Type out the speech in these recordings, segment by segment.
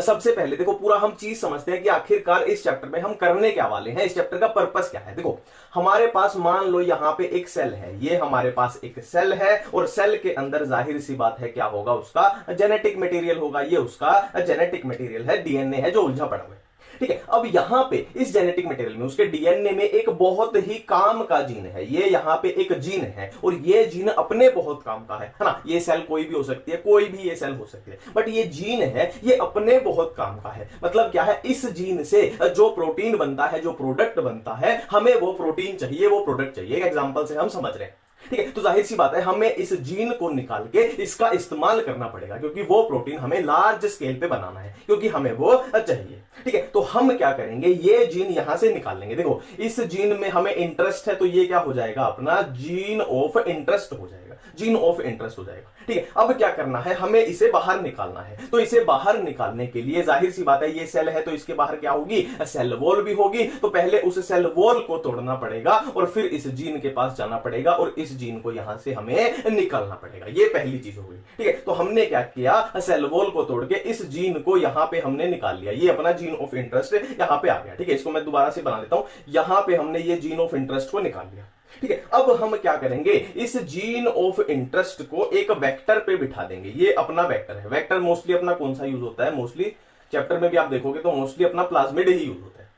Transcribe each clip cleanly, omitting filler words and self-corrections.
सबसे पहले देखो पूरा हम चीज समझते हैं कि आखिरकार इस चैप्टर में हम करने क्या वाले हैं, इस चैप्टर का पर्पस क्या है। देखो हमारे पास मान लो यहां पे एक सेल है, ये हमारे पास एक सेल है और सेल के अंदर जाहिर सी बात है क्या होगा, उसका जेनेटिक मटेरियल होगा, ये उसका जेनेटिक मटेरियल है, डीएनए है जो उलझा पड़ा हुआ है। ठीक है, अब यहां पे इस जेनेटिक मटेरियल में उसके डीएनए में एक बहुत ही काम का जीन है, ये यहां पे एक जीन है और ये जीन अपने बहुत काम का है ना। ये सेल कोई भी हो सकती है, कोई भी ये सेल हो सकती है, बट ये जीन है ये अपने बहुत काम का है। मतलब क्या है, इस जीन से जो प्रोटीन बनता है, जो प्रोडक्ट बनता है, हमें वो प्रोटीन चाहिए, वो प्रोडक्ट चाहिए। एक एग्जांपल से हम समझ रहे हैं। ठीक है, तो जाहिर सी बात है हमें इस जीन को निकाल के इसका इस्तेमाल करना पड़ेगा, क्योंकि वो प्रोटीन हमें लार्ज स्केल पे बनाना है, क्योंकि हमें वो चाहिए। ठीक है, तो हम क्या करेंगे, ये जीन यहां से निकाल लेंगे। देखो इस जीन में हमें इंटरेस्ट है तो ये क्या हो जाएगा, अपना जीन ऑफ इंटरेस्ट हो जाएगा, जीन ऑफ इंटरेस्ट हो जाएगा। ठीक है, अब क्या करना है, हमें इसे बाहर निकालना है। तो इसे बाहर निकालने के लिए जाहिर सी बात है ये सेल है तो इसके बाहर क्या होगी, सेल वॉल भी होगी। तो पहले उस सेल वॉल को तोड़ना पड़ेगा और फिर इस जीन के पास जाना पड़ेगा और इस जीन को यहां से हमें निकालना पड़ेगा। ये पहली चीज हो गई। ठीक है, तो हमने क्या किया, सेल वॉल को तोड़ के इस जीन को यहां पे हमने निकाल लिया, ये अपना जीन ऑफ इंटरेस्ट यहां पे आ गया। ठीक है, इसको मैं दोबारा से बना देता हूं, यहां पे हमने ये जीन ऑफ इंटरेस्ट को निकाल लिया। ठीक है, अब हम क्या करेंगे, इस जीन ऑफ इंटरेस्ट को एक वेक्टर पे बिठा देंगे। ये अपना वेक्टर है। वेक्टर मोस्टली अपना कौन सा यूज होता है, मोस्टली चैप्टर में भी आप देखोगे तो मोस्टली अपना प्लाज्मिड ही यूज होता है।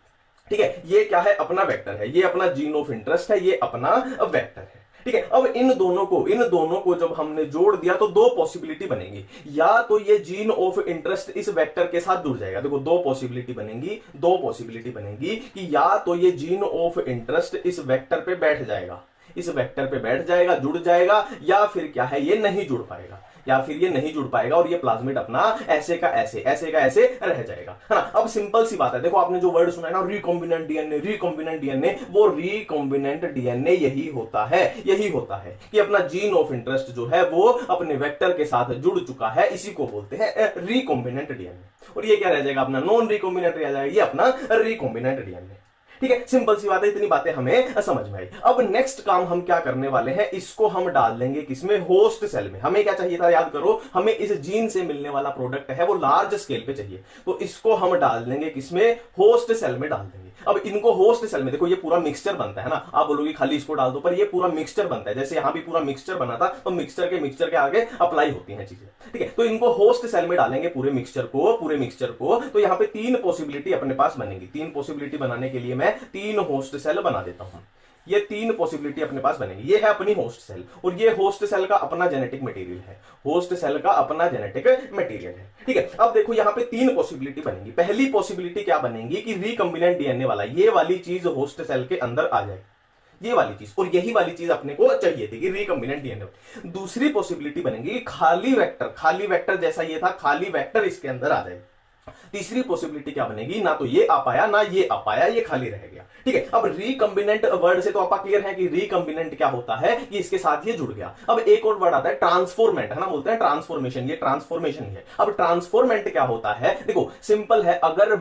ठीक है, ये क्या है, अपना वेक्टर है, ये अपना जीन ऑफ इंटरेस्ट है, ये अपना वेक्टर है। ठीक है, अब इन दोनों को जब हमने जोड़ दिया तो दो पॉसिबिलिटी बनेगी, या तो ये जीन ऑफ इंटरेस्ट इस वेक्टर के साथ जुड़ जाएगा। देखो दो पॉसिबिलिटी बनेगी कि या तो ये जीन ऑफ इंटरेस्ट इस वेक्टर पे बैठ जाएगा, जुड़ जाएगा, या फिर क्या है, ये नहीं जुड़ पाएगा, और ये प्लाज्मिड अपना ऐसे का ऐसे रह जाएगा, है ना। अब सिंपल सी बात है, देखो आपने जो वर्ड सुना है ना, रिकॉम्बिनेंट डीएनए, वो रिकॉम्बिनेंट डीएनए यही होता है कि अपना जीन ऑफ इंटरेस्ट जो है वो अपने वेक्टर के साथ जुड़ चुका है, इसी को बोलते हैं रिकॉम्बिनेंट डीएनए। और ये क्या रह जाएगा, अपना नॉन रिकॉम्बिनेंट रह जाएगा, ये अपना रिकॉम्बिनेंट डीएनए। ठीक है, सिंपल सी बात है, इतनी बातें हमें समझ में आई। अब नेक्स्ट काम हम क्या करने वाले हैं, इसको हम डाल देंगे किसमें, होस्ट सेल में। हमें क्या चाहिए था, याद करो, हमें इस जीन से मिलने वाला प्रोडक्ट है वो लार्ज स्केल पे चाहिए, तो इसको हम डाल देंगे किसमें, होस्ट सेल में डाल देंगे। अब इनको होस्ट सेल में, देखो ये पूरा मिक्सचर बनता है ना, आप बोलोगे खाली इसको डाल दो, पर ये पूरा मिक्सचर बनता है। जैसे यहां भी पूरा मिक्सचर बना था, तो मिक्सचर के आगे अप्लाई होती हैं चीजें। ठीक है, तो इनको होस्ट सेल में डालेंगे पूरे मिक्सचर को। तो यहां पे तीन पॉसिबिलिटी अपने पास बनेगी। तीन पॉसिबिलिटी बनाने के लिए मैं तीन होस्ट सेल बना देता हूं। ये तीन पॉसिबिलिटी अपने पास बनेगी। ये है अपनी होस्ट सेल और ये होस्ट सेल का अपना जेनेटिक मटेरियल है। ठीक है, अब देखो यहां पे तीन पॉसिबिलिटी बनेगी। पहली पॉसिबिलिटी क्या बनेगी कि रिकॉम्बिनेंट डीएनए वाला ये वाली चीज होस्ट सेल के अंदर आ जाए, ये वाली चीज, और यही वाली चीज अपने को चाहिए थी कि रिकॉम्बिनेंट डीएनए। दूसरी पॉसिबिलिटी बनेगी खाली वेक्टर जैसा ये था, खाली वेक्टर इसके अंदर आ जाए। तीसरी पॉसिबिलिटी क्या बनेगी, ना तो ये आ पाया ना ये आ पाया, ये खाली रह गया। ठीक है, अब रिकॉम्बिनेंट वर्ड से तो आपका क्लियर है कि रिकॉम्बिनेंट क्या होता है, कि इसके साथ ये जुड़ गया। अब एक और वर्ड आता है ट्रांसफॉर्मेंट, है ना, बोलते हैं ट्रांसफॉर्मेशन, ये ट्रांसफॉर्मेशन है। अब ट्रांसफॉर्मेंट क्या होता है, देखो सिंपल है, अगर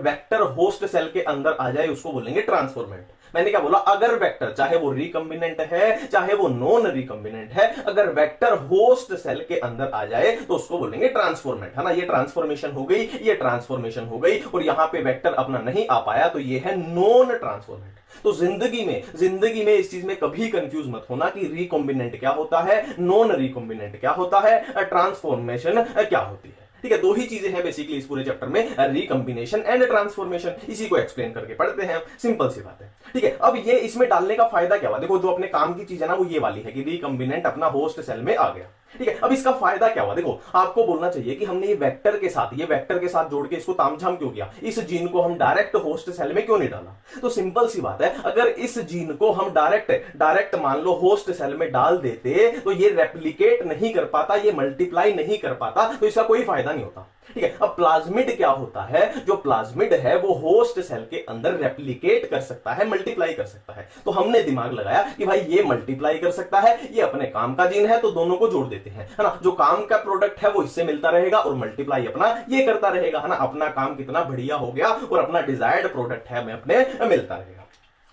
वेक्टर होस्ट सेल के अंदर आ जाए उसको बोलेंगे ट्रांसफॉर्मेंट। मैंने क्या बोला, अगर वेक्टर चाहे वो रिकॉम्बिनेंट है चाहे वो नॉन रिकॉम्बिनेंट है, अगर वेक्टर होस्ट सेल के अंदर आ जाए तो उसको बोलेंगे ट्रांसफॉर्मेंट, है ना। ये ट्रांसफॉर्मेशन हो गई, और यहां पे वेक्टर अपना नहीं आ पाया तो ये है नॉन ट्रांसफॉर्मेंट। तो जिंदगी में इस चीज में कभी कंफ्यूज मत होना कि रिकॉम्बिनेंट क्या होता है, नॉन रिकॉम्बिनेंट क्या होता है, ट्रांसफॉर्मेशन क्या होती है। ठीक है, दो ही चीजें हैं बेसिकली इस पूरे चैप्टर में, रिकॉम्बिनेशन एंड ट्रांसफॉर्मेशन। इसी को एक्सप्लेन करके पढ़ते हैं, सिंपल सी बात है। ठीक है, अब ये इसमें डालने का फायदा क्या हुआ, देखो जो अपने काम की चीज है ना वो ये वाली है कि रिकॉम्बिनेंट अपना होस्ट सेल में आ गया। ठीक है, अब इसका फायदा क्या हुआ, देखो आपको बोलना चाहिए कि हमने ये वेक्टर के साथ जोड़ के इसको तामझाम क्यों किया, इस जीन को हम डायरेक्ट होस्ट सेल में क्यों नहीं डाला। तो सिंपल सी बात है, अगर इस जीन को हम डायरेक्ट मान लो होस्ट सेल में डाल देते तो ये रेप्लिकेट नहीं कर पाता, ये मल्टीप्लाई नहीं कर पाता, तो इसका कोई फायदा नहीं होता। ठीक है, अब प्लाज्मिड क्या होता है, जो प्लाज्मिड है वो होस्ट सेल के अंदर रेप्लिकेट कर सकता है, मल्टीप्लाई कर सकता है। तो हमने दिमाग लगाया कि भाई ये मल्टीप्लाई कर सकता है, ये अपने काम का जीन है, तो दोनों को जोड़ देते हैं, है ना। जो काम का प्रोडक्ट है वो इससे मिलता रहेगा और मल्टीप्लाई अपना ये करता रहेगा, है ना। अपना काम कितना बढ़िया हो गया और अपना डिजायर्ड प्रोडक्ट है हमें अपने मिलता रहेगा।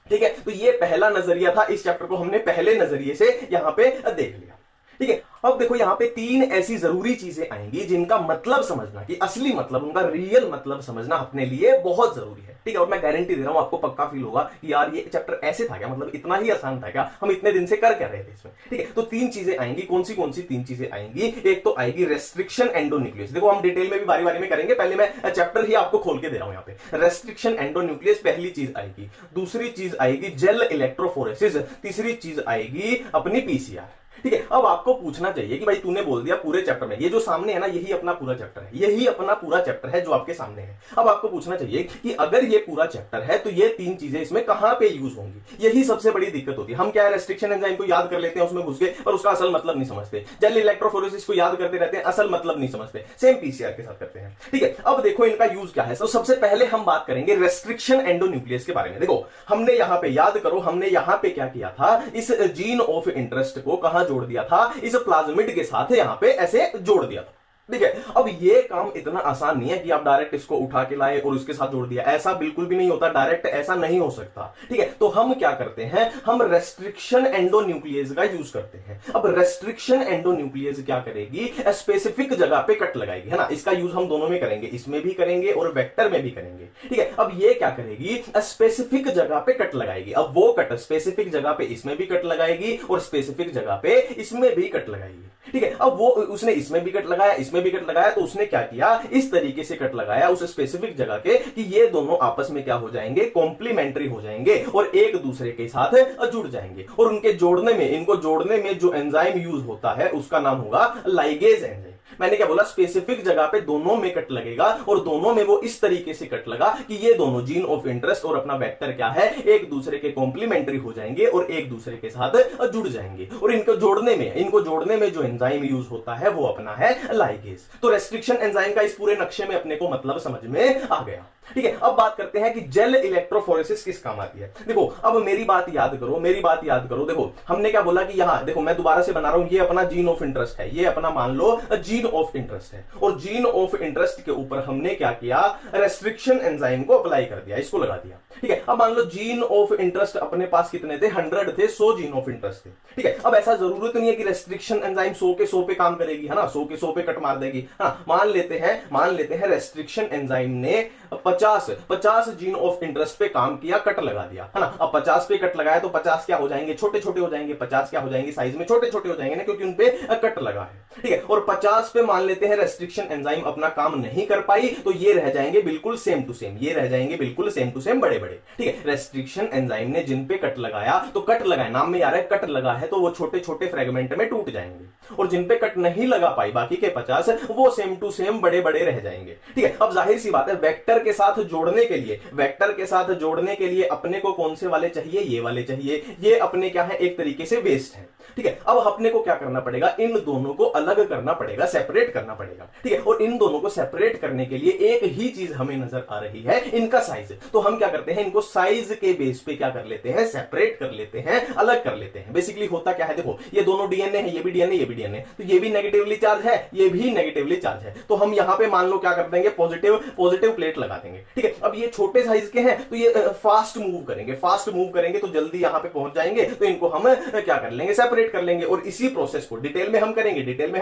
ठीक है, तो ये पहला नजरिया था, इस चैप्टर को हमने पहले नजरिए से यहां पे देख लिया। ठीक है। अब देखो यहाँ पे 3 ऐसी जरूरी चीजें आएंगी जिनका मतलब समझना, कि असली मतलब, उनका रियल मतलब समझना अपने लिए बहुत जरूरी है, ठीक है। और मैं गारंटी दे रहा हूं आपको पक्का फील होगा कि यार ये चैप्टर ऐसे था क्या, मतलब इतना ही आसान था क्या, हम इतने दिन से कर क्या रहे थे इसमें, ठीक है। तो 3 चीजें आएंगी, कौन सी 3 चीजें आएंगी। एक तो आएगी रेस्ट्रिक्शन एंडोन्यूक्लियस, देखो हम डिटेल में भी बारी बारी में करेंगे, पहले मैं चैप्टर ही आपको खोल के दे रहा हूं यहाँ पे। रेस्ट्रिक्शन एंडोन्यूक्लियस पहली चीज आएगी, दूसरी चीज आएगी जेल इलेक्ट्रोफोरेसिस, तीसरी चीज आएगी अपनी पीसीआर, ठीक है। अब आपको पूछना चाहिए कि भाई तूने बोल दिया पूरे चैप्टर में, ये जो सामने है ना यही अपना पूरा चैप्टर है, यही अपना पूरा चैप्टर है जो आपके सामने है। अब आपको पूछना चाहिए कि अगर ये पूरा चैप्टर है तो ये 3 चीजें इसमें कहां पे यूज होंगी, यही सबसे बड़ी दिक्कत होती है। हम क्या है, रेस्ट्रिक्शन एंजाइम को याद कर लेते हैं उसमें घुस के, पर उसका असल मतलब नहीं समझते। जेल इलेक्ट्रोफोरेसिस को याद करते रहते हैं, असल मतलब नहीं समझते। सेम पीसीआर के साथ करते हैं, ठीक है। अब देखो इनका यूज क्या है। तो सबसे पहले हम बात करेंगे रेस्ट्रिक्शन एंडोन्यूक्लियस के बारे में। देखो हमने यहां पे याद करो, हमने यहां पे क्या किया था, इस जीन ऑफ इंटरेस्ट को कहां जोड़ दिया था, इस प्लाज्मिड के साथ यहां पे ऐसे जोड़ दिया था, ठीक है। अब ये काम इतना आसान नहीं है कि आप डायरेक्ट इसको उठा के लाए और उसके साथ जोड़ दिया, ऐसा बिल्कुल भी नहीं होता, डायरेक्ट ऐसा नहीं हो सकता, ठीक है। तो हम क्या करते हैं, हम रेस्ट्रिक्शन एंडोन्यूक्लियस का यूज करते हैं। अब रेस्ट्रिक्शन एंडोन्यूक्लियस क्या करेगी, स्पेसिफिक जगह पे कट लगाएगी, है ना। इसका यूज हम दोनों में करेंगे, इसमें भी करेंगे और वेक्टर में भी करेंगे, ठीक है। अब ये क्या करेगी, स्पेसिफिक जगह पे कट लगाएगी। अब वो कट स्पेसिफिक जगह पे इसमें भी कट लगाएगी और स्पेसिफिक जगह पे इसमें भी कट लगाएगी, ठीक है। अब वो उसने इसमें भी कट लगाया, इसमें भी कट लगाया, तो उसने क्या किया, इस तरीके से कट लगाया उस स्पेसिफिक जगह के कि ये दोनों आपस में क्या हो जाएंगे, कॉम्प्लीमेंट्री हो जाएंगे और एक दूसरे के साथ जुड़ जाएंगे। और उनके जोड़ने में, इनको जोड़ने में जो एंजाइम यूज होता है उसका नाम होगा लाइगेज एंजाइम। मैंने क्या बोला, स्पेसिफिक जगह पे दोनों में कट लगेगा और दोनों में वो इस तरीके से कट लगा कि ये दोनों जीन ऑफ इंटरेस्ट और अपना वेक्टर क्या है, एक दूसरे के कॉम्प्लीमेंट्री हो जाएंगे और एक दूसरे के साथ जुड़ जाएंगे। और इनको जोड़ने में जो एंजाइम यूज होता है वो अपना है लाइगेज। तो रेस्ट्रिक्शन एंजाइम का इस पूरे नक्शे में अपने को मतलब समझ में आ गया, ठीक है। अब बात करते हैं कि जेल इलेक्ट्रोफोरेसिस किस काम आती है। देखो अब मेरी बात याद करो, देखो हमने क्या बोला कि यहां देखो मैं दोबारा से बना रहा हूं, ये अपना जीन ऑफ इंटरेस्ट है, ये अपना मान लो जीन ऑफ इंटरेस्ट है, और जीन ऑफ इंटरेस्ट के ऊपर हमने क्या किया, रेस्ट्रिक्शन एंजाइम को अप्लाई कर दिया, इसको लगा दिया, ठीक है। अब मान लो जीन ऑफ इंटरेस्ट अपने पास कितने थे, 100 थे, 100 जीन ऑफ इंटरेस्ट थे, ठीक है। अब ऐसा जरूरत नहीं है कि रेस्ट्रिक्शन एंजाइम 100 के 100 पे काम करेगी, है ना, 100 के 100 पे कट मार देगी। हाँ, मान लेते हैं रेस्ट्रिक्शन एंजाइम ने 50 जीन ऑफ इंटरेस्ट पे काम किया, कट लगा दिया, है ना। अब 50 पे कट लगाया तो 50 क्या हो जाएंगे, छोटे छोटे हो जाएंगे, 50 क्या हो जाएंगे, साइज में छोटे छोटे हो जाएंगे ना, क्योंकि उनपे कट लगा है, ठीक है। और 50 पे मान लेते हैं रेस्ट्रिक्शन एंजाइम अपना काम नहीं कर पाई, तो ये रह जाएंगे बिल्कुल सेम टू सेम, ये रह जाएंगे बिल्कुल सेम टू सेम बड़े बड़े, ठीक है। रेस्ट्रिक्शन एंजाइम ने जिन पे कट लगाया, तो कट लगाया, नाम में आ रहा है कट लगा है, तो वो छोटे छोटे फ्रेगमेंट में टूट जाएंगे, और जिन पे कट नहीं लगा पाई बाकी के 50 वो सेम टू सेम बड़े बड़े रह जाएंगे, ठीक है। अब जाहिर सी बात है, वेक्टर के साथ जोड़ने के लिए अपने को कौन से वाले चाहिए, ये वाले चाहिए, ये अपने क्या है, एक तरीके से वेस्ट है, ठीक है। अब अपने को क्या करना पड़ेगा, इन दोनों को अलग करना पड़ेगा, सेपरेट करना पड़ेगा, ठीक है। और इन दोनों को सेपरेट करने के लिए एक ही चीज हमें नजर आ रही है, इनका साइज। तो हम क्या करते हैं, इनको साइज के बेस पे क्या कर लेते हैं, सेपरेट कर लेते हैं, अलग कर लेते हैं। बेसिकली होता क्या है, देखो ये दोनों डीएनए है, ये भी डीएनए, ये भी डीएनए, तो ये भी नेगेटिवली चार्ज है, ये भी नेगेटिवली चार्ज है, तो हम यहां पे मान लो क्या कर देंगे, पॉजिटिव प्लेट लगा देंगे, ठीक है। अब ये छोटे साइज के हैं तो ये फास्ट मूव करेंगे तो जल्दी यहां पे पहुंच जाएंगे, तो इनको हम क्या कर लेंगे, सेपरेट कर लेंगे। और इसी प्रोसेस को डिटेल में हम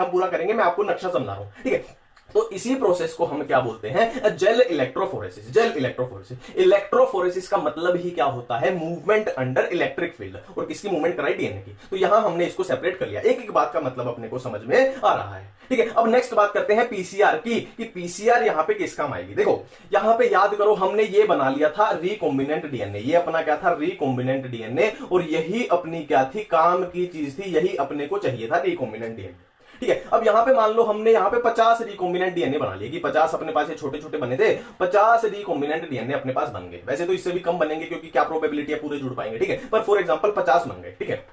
पूरा करेंगे, मैं आपको नक्शा समझा रहा हूं, ठीक है। तो इसी प्रोसेस को हम क्या बोलते हैं, जेल इलेक्ट्रोफोरेसिस। इलेक्ट्रोफोरेसिस का मतलब ही क्या होता है, मूवमेंट अंडर इलेक्ट्रिक फील्ड। और किसकी मूवमेंट कराई, डीएनए की। तो यहां हमने इसको सेपरेट कर लिया, एक एक बात का मतलब अपने को समझ में आ रहा है, ठीक है। अब नेक्स्ट बात करते हैं पीसीआर की, कि पीसीआर यहां पे किस काम आएगी। देखो यहां पे याद करो, हमने ये बना लिया था रिकॉम्बिनेंट डीएनए, ये अपना क्या था, रिकॉम्बिनेंट डीएनए, और यही अपनी क्या थी, काम की चीज थी, यही अपने को चाहिए था, रिकॉम्बिनेंट डीएनए, ठीक है। अब यहां पे मान लो हमने यहां पे 50 रिकॉम्बिनेंट डीएनए बना लिए, कि 50 अपने पास ये छोटे छोटे बने थे, 50 रिकॉम्बिनेंट डीएनए अपने पास बन गए। वैसे तो इससे भी कम बनेंगे क्योंकि क्या प्रोबेबिलिटी है पूरे जुड़ पाएंगे, ठीक है, पर फॉर एग्जांपल 50 बन गए, ठीक है।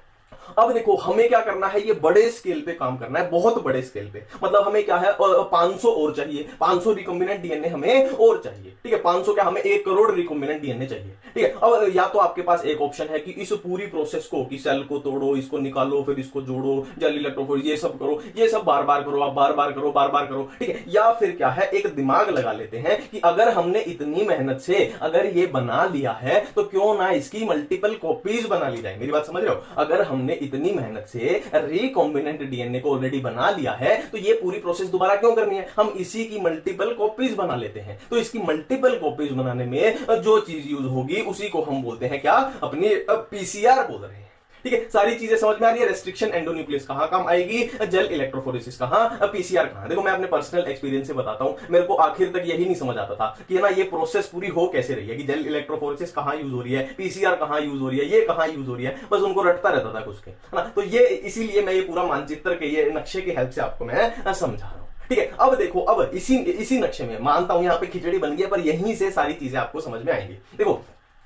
अब देखो हमें क्या करना है, ये बड़े स्केल पे काम करना है, बहुत बड़े स्केल पे, मतलब हमें क्या है 500 और चाहिए, 500 रिकॉम्बिनेंट डीएनए हमें और चाहिए, ठीक है। 500 क्या, हमें 1 करोड़ रिकॉम्बिनेंट डीएनए चाहिए, ठीक है। अब या तो आपके पास एक ऑप्शन है कि इस पूरी प्रोसेस को, कि सेल को तोड़ो, इसको निकालो, फिर इसको जोड़ो, जेल इलेक्ट्रोफोरेसिस, ये सब करो, ये सब बार बार करो, आप बार बार करो, ठीक है। या फिर क्या है, एक दिमाग लगा लेते हैं कि अगर हमने इतनी मेहनत से अगर ये बना लिया है, तो क्यों ना इसकी मल्टीपल कॉपीज बना ली जाए। मेरी बात समझ रहे हो, अगर हमने इतनी मेहनत से रिकॉम्बिनेंट डीएनए को ऑलरेडी बना लिया है, तो ये पूरी प्रोसेस दोबारा क्यों करनी है? हम इसी की मल्टीपल कॉपीज बना लेते हैं। तो इसकी मल्टीपल कॉपीज बनाने में जो चीज यूज होगी उसी को हम बोलते हैं क्या? अपनी पीसीआर बोल रहे हैं। ठीक है, सारी चीजें समझ में आ रही है। रेस्ट्रिक्शन एंडोन्यूक्लियस कहां काम आएगी, जेल इलेक्ट्रोफोरेसिस कहां, पीसीआर कहां। देखो मैं अपने पर्सनल एक्सपीरियंस से बताता हूं, मेरे को आखिर तक यही नहीं समझ आता था कि ना ये प्रोसेस पूरी हो कैसे रही है, कि जेल इलेक्ट्रोफोरेसिस कहां यूज हो रही है, पीसीआर कहां यूज हो रही है, ये कहां यूज हो रही है, बस उनको रटता रहता था कुछ के, है ना। तो ये इसीलिए मैं ये पूरा मानचित्र के ये नक्शे की हेल्प से आपको मैं समझा रहा हूं। ठीक है, अब देखो, अब इसी नक्शे में मानता हूं यहाँ पे खिचड़ी बन गई है, पर यहीं से सारी चीजें आपको समझ में आएंगी। देखो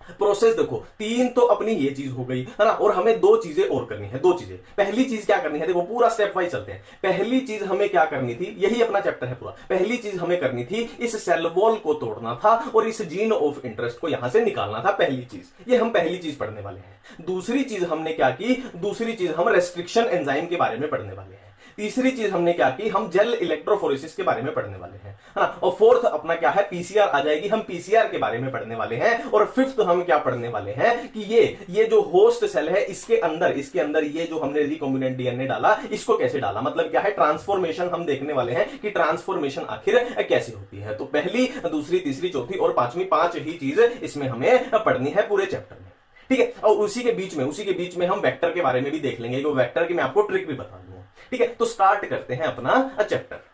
प्रोसेस देखो, तीन तो अपनी ये चीज हो गई, है ना, और हमें दो चीजें और करनी है। दो चीजें, पहली चीज क्या करनी है, देखो पूरा स्टेप वाइज चलते हैं। पहली चीज हमें क्या करनी थी, यही अपना चैप्टर है पूरा। पहली चीज हमें करनी थी, इस सेल वॉल को तोड़ना था और इस जीन ऑफ इंटरेस्ट को यहां से निकालना था। पहली चीज, ये हम पहली चीज पढ़ने वाले हैं। दूसरी चीज हमने क्या की, दूसरी चीज हम रेस्ट्रिक्शन एंजाइम के बारे में पढ़ने वाले हैं। तीसरी चीज हमने क्या की, हम जेल इलेक्ट्रोफोरेसिस के बारे में पढ़ने वाले हैं, है ना। और फोर्थ अपना क्या है, पीसीआर आ जाएगी, हम पीसीआर के बारे में पढ़ने वाले हैं। और फिफ्थ हम क्या पढ़ने वाले हैं कि ये जो होस्ट सेल है, इसके अंदर ये जो हमने रिकॉम्बिनेंट डीएनए डाला, इसको कैसे डाला, मतलब क्या है, ट्रांसफॉर्मेशन हम देखने वाले हैं कि ट्रांसफॉर्मेशन आखिर कैसे होती है। तो पहली, दूसरी, तीसरी, चौथी और पांचवी, पांच ही चीज इसमें हमें पढ़नी है पूरे चैप्टर में। ठीक है, और उसी के बीच में हम वेक्टर के बारे में भी देख लेंगे, वेक्टर की मैं आपको ट्रिक भी बता दूंगा। ठीक है, तो स्टार्ट करते हैं अपना चैप्टर।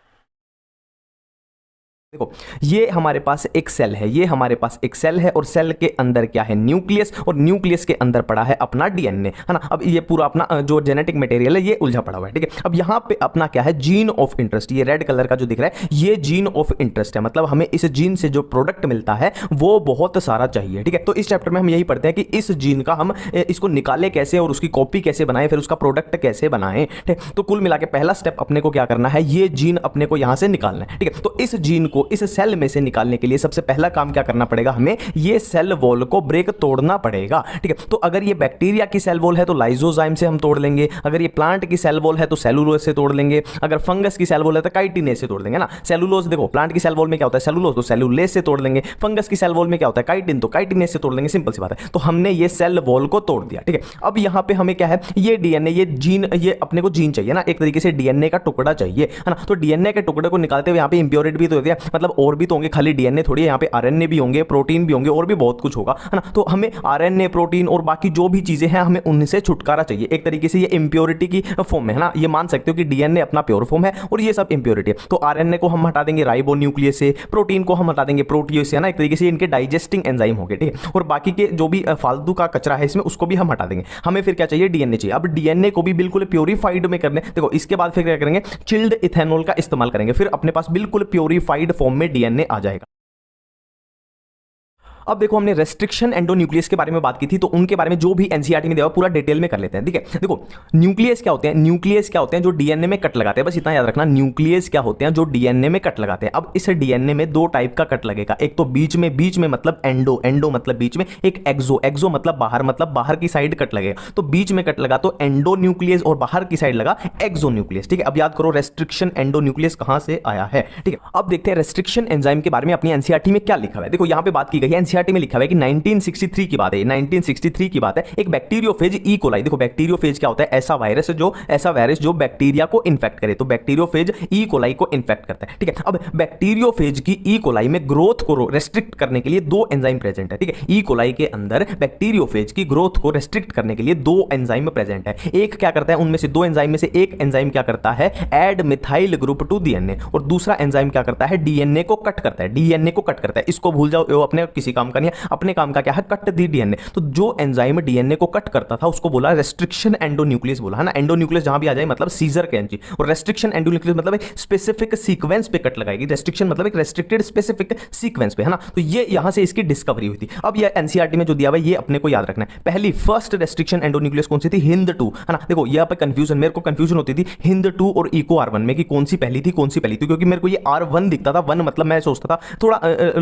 देखो ये हमारे पास एक सेल है, ये हमारे पास एक सेल है और सेल के अंदर क्या है, न्यूक्लियस, और न्यूक्लियस के अंदर पड़ा है अपना डीएनए, है ना। अब ये पूरा अपना जो जेनेटिक मटेरियल है ये उलझा पड़ा हुआ है। ठीक है, अब यहां पे अपना क्या है, जीन ऑफ इंटरेस्ट, ये रेड कलर का जो दिख रहा है ये जीन ऑफ इंटरेस्ट है, मतलब हमें इस जीन से जो प्रोडक्ट मिलता है वो बहुत सारा चाहिए। ठीक है, तो इस चैप्टर में हम यही पढ़ते हैं कि इस जीन का हम इसको निकाले कैसे और उसकी कॉपी कैसे बनाए, फिर उसका प्रोडक्ट कैसे बनाएं। ठीक है, तो कुल मिला के पहला स्टेप अपने को क्या करना है, ये जीन अपने को यहां से निकालना है। ठीक है, तो इस जीन को इस सेल में से निकालने के लिए सबसे पहला काम क्या करना पड़ेगा, हमें ये सेल वॉल को ब्रेक तोड़ना पड़ेगा। ठीक है, तो अगर ये बैक्टीरिया की सेल वॉल है तो लाइसोजाइम से हम तोड़ लेंगे, अगर ये प्लांट की सेल वॉल है तो सेलुलोज से तोड़ लेंगे, अगर फंगस की सेल वॉल है तो काइटिनेज से तोड़ लेंगे ना। सेलुलोज देखो, प्लांट की सेल वॉल में क्या होता है, सेलुलोज, तो सेलुलेज से तोड़ लेंगे। फंगस की सेल वॉल में क्या होता है, काइटिन, तो काइटिनेज से तोड़ लेंगे। सिंपल सी बात है। तो हमने ये सेल वॉल को तोड़ दिया। ठीक है, अब यहां पे हमें क्या है, ये डीएनए, ये जीन, ये अपने को जीन चाहिए ना, एक तरीके से डीएनए का टुकड़ा चाहिए, है ना। तो डीएनए के टुकड़े को निकालते हुए यहाँ पे इंप्योरिटी भी तो होती है, मतलब और भी तो होंगे, खाली डीएनए थोड़ी, यहाँ पे आरएनए भी होंगे, प्रोटीन भी होंगे, और भी बहुत कुछ होगा, है ना। तो हमें आरएनए, प्रोटीन और बाकी जो भी चीजें हैं हमें उनसे छुटकारा चाहिए। एक तरीके से ये इंप्योरिटी की फॉर्म है ना, ये मान सकते हो कि डीएनए अपना प्योर फॉर्म है और ये सब इंप्योरिटी है। तो आरएनए को हम हटा देंगे राइबो न्यूक्लियस से, प्रोटीन को हम हटा देंगे प्रोटियोज से, है ना। एक तरीके से इनके डाइजेस्टिंग एंजाइम हो गए। ठीक है, और बाकी के जो भी फालतू का कचरा है इसमें उसको भी हम हटा देंगे। हमें फिर क्या चाहिए, डीएनए चाहिए। अब डीएनए को भी बिल्कुल प्योरीफाइड में करने, देखो इसके बाद फिर क्या करेंगे, चिल्ड इथेनॉल का इस्तेमाल करेंगे, फिर अपने पास बिल्कुल प्योरीफाइड फॉर्म में डीएनए आ जाएगा। अब देखो हमने रेस्ट्रिक्शन एंडोन्यूक्लियस के बारे में बात की थी, तो उनके बारे में जो भी एनसीईआरटी में दिया पूरा डिटेल में कर लेते हैं। ठीक है, देखो न्यूक्लियस क्या होते हैं, न्यूक्लियस क्या होते हैं, जो डीएनए में कट लगाते हैं, बस इतना याद रखना। न्यूक्लियस क्या होते हैं, जो डीएनए में कट लगाते हैं। अब इस डीएनए में दो टाइप का कट लगेगा, एक तो बीच में मतलब एंडो, एंडो मतलब बीच में, एक एक्सो, एक्सो मतलब बाहर की साइड कट लगेगा। तो बीच में कट लगा तो एंडो न्यूक्लियस और बाहर की साइड लगा एक्सो न्यूक्लियस। ठीक है, अब याद करो रेस्ट्रिक्शन एंडोन्यूक्लियस कहां से आया है। ठीक है, अब देखते हैं रेस्ट्रिक्शन एंजाइम के बारे में अपनी एनसीईआरटी में क्या लिखा है। देखो यहां पे बात की गई है, एनसीईआरटी में लिखा है कि 1963 की बात है, 1963 की बात है। एक बैक्टीरियोफेज ई कोलाई, देखो बैक्टीरियोफेज क्या होता है, ऐसा वायरस जो बैक्टीरिया को इन्फेक्ट करे, तो बैक्टीरियोफेज ई कोलाई को इन्फेक्ट करता है। ठीक है, अब बैक्टीरियोफेज की ई कोलाई में ग्रोथ को रेस्ट्रिक्ट करने के लिए दो एंजाइम प्रेजेंट है। ठीक है, ई कोलाई के अंदर बैक्टीरियोफेज की ग्रोथ को रेस्ट्रिक्ट करने के लिए दो एंजाइम प्रेजेंट है। एक क्या करता है, उनमें से दो एंजाइम में से एक एंजाइम क्या करता है, add methyl group to DNA, और दूसरा एंजाइम क्या करता है, डीएनए को कट करता है, डीएनए को कट करता है। इसको भूल जाओ, वो अपने किसी काम का नहीं है, अपने काम का क्या है, कट दी डीएनए। तो जो एंजाइम डीएनए को कट करता था उसको बोला रेस्ट्रिक्शन एंडोन्यूक्लियस बोला, है ना। एंडोन्यूक्लियस जहां भी आ जाए मतलब सीजर कैंची, और रेस्ट्रिक्शन एंडोन्यूक्लियस मतलब एक स्पेसिफिक सीक्वेंस पे कट लगाएगी। रेस्ट्रिक्शन मतलब एक रेस्ट्रिक्टेड स्पेसिफिक सीक्वेंस पे, है ना। तो ये यहां से इसकी डिस्कवरी हुई थी। अब ये एनसीईआरटी में जो दिया हुआ है ये अपने को याद रखना है। पहली फर्स्ट रेस्ट्रिक्शन एंडोन्यूक्लियस कौन सी थी, हिंद 2, है ना। देखो यहाँ पे कंफ्यूजन, मेरे को कंफ्यूजन होती थी हिंद 2 और इको R1 में कि कौन सी पहली थी, क्योंकि मेरे को ये R1 दिखता था, 1 मतलब मैं सोचता था थोड़ा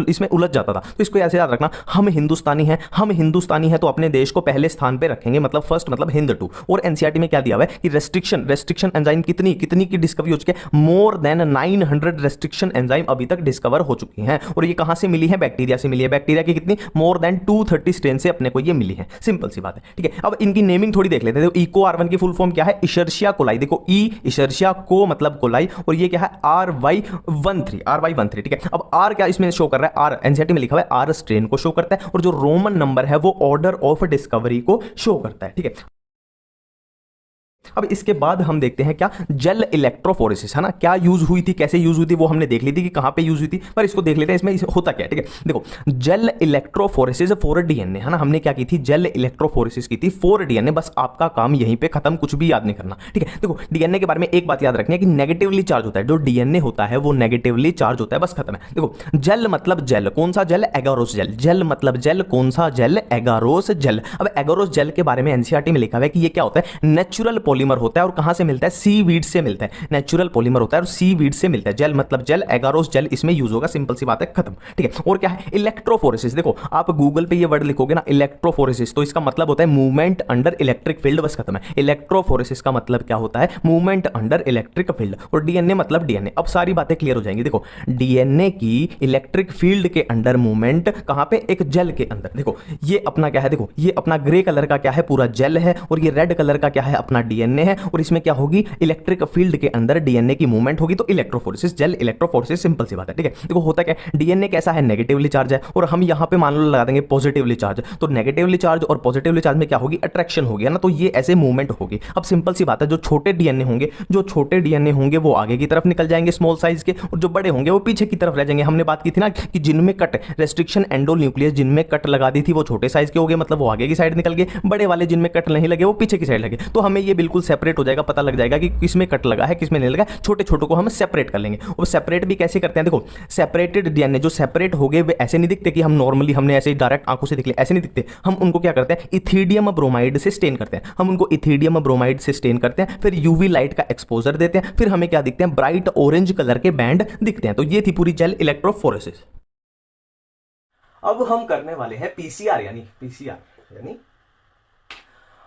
इसमें उलझ जाता था। तो इसको ऐसे याद याद रखना, हम हिंदुस्तानी हैं, हम हिंदुस्तानी हैं तो अपने देश को पहले स्थान पे रखेंगे, मतलब फर्स्ट, मतलब हिंद टू। और एनसीईआरटी में क्या दिया हुआ है कि रेस्ट्रिक्शन एंजाइम कितनी की डिस्कवरी हो चुकी है, मोर देन 900 रेस्ट्रिक्शन एंजाइम अभी तक डिस्कवर हो चुकी हैं। और ये कहां से मिली है? बैक्टीरिया से मिली है। बैक्टीरिया की कितनी? मोर देन 230 स्ट्रेन से अपने को ये मिली है। सिंपल सी बात है, ठीक है। अब इनकी नेमिंग थोड़ी देख लेते हैं। इको R1 की फुल फॉर्म क्या है? इशर्शिया कोलाई। देखो ई इशर्शिया को मतलब कोलाई, और ये क्या है? RY13, ठीक है। अब R क्या इसमें शो कर रहा है? R एनसीईआरटी में लिखा हुआ है R स्ट्रेन को शो करता है, और जो रोमन नंबर है वो ऑर्डर ऑफ डिस्कवरी को शो करता है, ठीक है। अब इसके बाद हम देखते हैं क्या, जेल इलेक्ट्रोफोरेसिस, है ना। क्या यूज हुई थी, कैसे यूज हुई थी, वो हमने देख ली थी कि कहां पे यूज हुई थी, पर इसको देख लेते हैं इसमें होता क्या है, ठीक है। देखो, जेल इलेक्ट्रोफोरेसिस फॉर डीएनए, है ना। हमने क्या की थी? जेल इलेक्ट्रोफोरेसिस की थी फॉर डीएनए। बस आपका काम यहीं पे खत्म, कुछ भी याद नहीं करना, ठीक है। देखो, डीएनए के बारे में एक बात याद रखनी है कि नेगेटिवली चार्ज होता है, जो डीएनए होता है वो नेगेटिवली चार्ज होता है, बस खत्म है। देखो, जेल मतलब जेल, कौन सा जेल? Agarose gel. जेल मतलब जेल, कौन सा जेल? Agarose gel. अब एगारोस जेल के बारे में एनसीईआरटी में लिखा हुआ है कि ये क्या होता है? नेचुरल पॉलीमर होता है, और कहां से मिलता है? सीवीड से मिलता है। नेचुरल पॉलीमर होता है और सीवीड से मिलता है। जेल मतलब जेल, एगारोस जेल इसमें यूज होगा, सिंपल सी बात है, खत्म, ठीक है। और क्या है? इलेक्ट्रोफोरेसिस। देखो, आप गूगल पे ये वर्ड लिखोगे ना, इलेक्ट्रोफोरेसिस, तो इसका मतलब होता है मूवमेंट अंडर इलेक्ट्रिक फील्ड, बस खत्म है। इलेक्ट्रोफोरेसिस का मतलब क्या होता है? Movement under electric field. और डीएनए मतलब डीएनए। अब सारी बातें क्लियर हो जाएंगी। देखो, डीएनए की इलेक्ट्रिक फील्ड के अंडर मूवमेंट कहां पे? एक जेल के अंदर। देखो, ये अपना क्या है? देखो, ये अपना ग्रे कलर का क्या है? पूरा जेल है, और ये रेड कलर का क्या है? अपना डीएनए है। और इसमें क्या होगी? इलेक्ट्रिक फील्ड के अंदर डीएनए की मूवमेंट होगी, तो इलेक्ट्रोफोरेसिस, जेल इलेक्ट्रोफोरेसिस, सिंपल सी बात है, ठीक है। देखो, होता क्या है? डीएनए कैसा है? नेगेटिवली चार्ज है, और हम यहां पे मान लो लगा देंगे पॉजिटिवली चार्ज, तो नेगेटिवली चार्ज और पॉजिटिवली चार्ज में क्या होगी? अट्रैक्शन होगी, है ना। तो ये ऐसे मूवमेंट होगी। अब सिंपल सी बात है, जो छोटे डीएनए होंगे वो आगे की तरफ निकल जाएंगे स्मॉल साइज के, और जो बड़े होंगे वो पीछे की तरफ रह जाएंगे। हमने बात की थी ना कि जिनमें कट, रेस्ट्रिक्शन एंडो न्यूक्लियस जिनमें कट लगा दी थी वो छोटे साइज के हो गए, मतलब वो आगे की साइड निकल गए। बड़े वाले जिनमें कट नहीं लगे वो पीछे की साइड लगे। तो हमें ये बिल्कुल सेपरेट हो जाएगा, पता लग जाएगा कि किसमें कट लगा है, किसमें नहीं लगा। छोटे छोटों को हम सेपरेट कर लेंगे। और सेपरेट भी कैसे करते हैं? देखो, सेपरेटेड डीएनए जो सेपरेट हो गए वे ऐसे नहीं दिखते कि हम नॉर्मली हमने ऐसे डायरेक्ट आंखों से दिख ले, ऐसे नहीं दिखते। हम उनको क्या करते हैं? इथिडियम ब्रोमाइड से स्टेन करते हैं। हम उनको इथिडियम ब्रोमाइड से स्टेन करते हैं, फिर यूवी लाइट का एक्सपोजर देते हैं, फिर हमें क्या दिखते हैं? ब्राइट ऑरेंज कलर के बैंड दिखते हैं। तो ये थी पूरी जेल इलेक्ट्रोफोरेसिस। अब हम करने वाले हैं पीसीआर यानी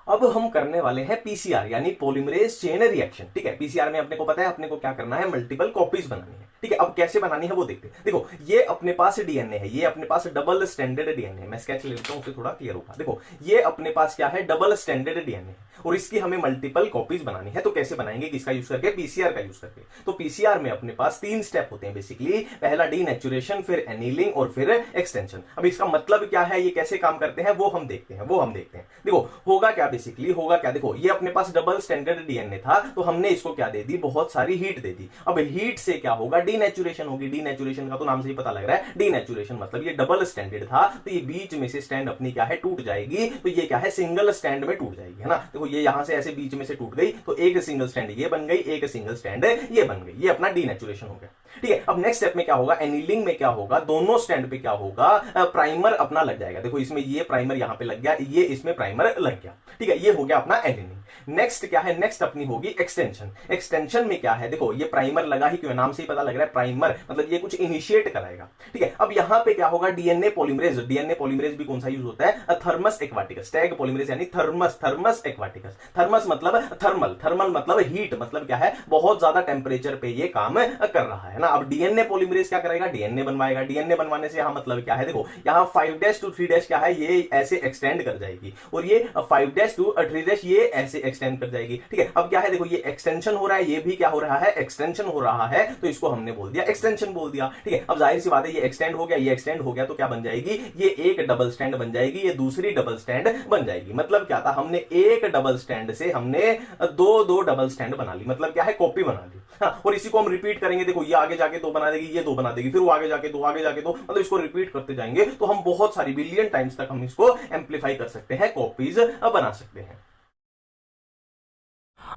अब हम करने वाले हैं पीसीआर यानी पॉलीमरेज चेन रिएक्शन, ठीक है। पीसीआर में अपने को पता है अपने को क्या करना है? मल्टीपल कॉपीज बनानी है, ठीक है। अब कैसे बनानी है वो देखते हैं। देखो, ये अपने पास डीएनए है, ये अपने पास डबल स्टैंडर्ड डीएनए, मैं स्केच लेता हूं उससे थोड़ा क्लियर होगा। देखो, ये अपने पास क्या है? डबल स्टैंडर्ड डीएनए, और इसकी हमें मल्टीपल कॉपीज बनानी है। तो कैसे बनाएंगे? किसका यूज करके? पीसीआर का यूज करके। तो पीसीआर में अपने पास 3 स्टेप होते हैं बेसिकली। पहला डीनेचुरेशन, फिर एनीलिंग और फिर एक्सटेंशन। अब इसका मतलब क्या है, ये कैसे काम करते हैं वो हम देखते हैं। देखो, होगा क्या बेसिकली, होगा क्या? देखो, ये अपने पास डबल स्टैंडर्ड डीएनए था, तो हमने इसको क्या दे दी? बहुत सारी हीट दे दी। अब हीट से क्या होगा? डीनेचुरेशन होगी। डीनेचुरेशन का तो नाम से ही पता लग रहा है, डीनेचुरेशन मतलब ये डबल स्टैंडर्ड था, तो ये बीच में से स्टैंड अपनी क्या है? टूट जाएगी। तो ये क्या है? सिंगल स्टैंड में टूट जाएगी, है ना। देखो, ये यहां से ऐसे बीच में से टूट गई, तो एक सिंगल स्टैंड ये बन गई, एक सिंगल स्टैंड ये बन गई। ये अपना डीनेचुरेशन हो गया, ठीक है। अब नेक्स्ट स्टेप में क्या होगा? एनीलिंग में क्या होगा? दोनों स्टैंड पे क्या होगा? प्राइमर अपना लग जाएगा। देखो, इसमें ये प्राइमर यहां पे लग गया, ये इसमें प्राइमर लग गया, ठीक है। ये हो गया अपना एनीलिंग। नेक्स्ट क्या है? नेक्स्ट अपनी होगी एक्सटेंशन। एक्सटेंशन में क्या है? देखो, ये प्राइमर लगा ही क्यों? नाम से ही पता लग रहा है प्राइमर मतलब ये कुछ इनिशिएट कराएगा, ठीक है। अब यहां पे क्या होगा? DNA polymerase. डीएनए पॉलीमरेज भी कौन सा यूज होता है? Thermos aquaticus. टैग पॉलीमरेज यानी थर्मस एक्वाटिकस। थर्मस मतलब थर्मल मतलब हीट, मतलब क्या है? बहुत ज्यादा टेंपरेचर पे ये काम कर रहा है ना। अब डीएनए पॉलीमरेज क्या करेगा? डीएनए बनवाएगा। डीएनए बनवाने से यहां मतलब क्या है? देखो, यहां 5' to 3' क्या है? ये ऐसे एक्सटेंड कर जाएगी, और ये 5' to 3' ये ऐसे एक्सटेंड कर जाएगी, ठीक है। अब क्या है? देखो, ये एक्सटेंशन हो रहा है, ये भी क्या हो रहा है? एक्सटेंशन हो रहा है, तो इसको हमने बोल दिया एक्सटेंशन बोल दिया, ठीक है। अब जाहिर सी बात है, ये एक्सटेंड हो गया, ये एक्सटेंड हो गया, तो क्या बन जाएगी? ये एक डबल स्टैंड बन जाएगी, ये दूसरी डबल स्टैंड बन जाएगी। मतलब क्या था? हमने एक डबल स्टैंड से हमने दो डबल स्टैंड बना ली, मतलब क्या है? कॉपी बना ली, हाँ। और इसी को हम रिपीट करेंगे। देखो, ये आगे जाके 2 बना देगी, ये 2 बना देगी, फिर वो आगे जाके 2, आगे जाके 2, मतलब इसको रिपीट करते जाएंगे, तो हम बहुत सारी बिलियन टाइम्स तक हम इसको एम्पलीफाई कर सकते हैं, कॉपीज बना सकते हैं।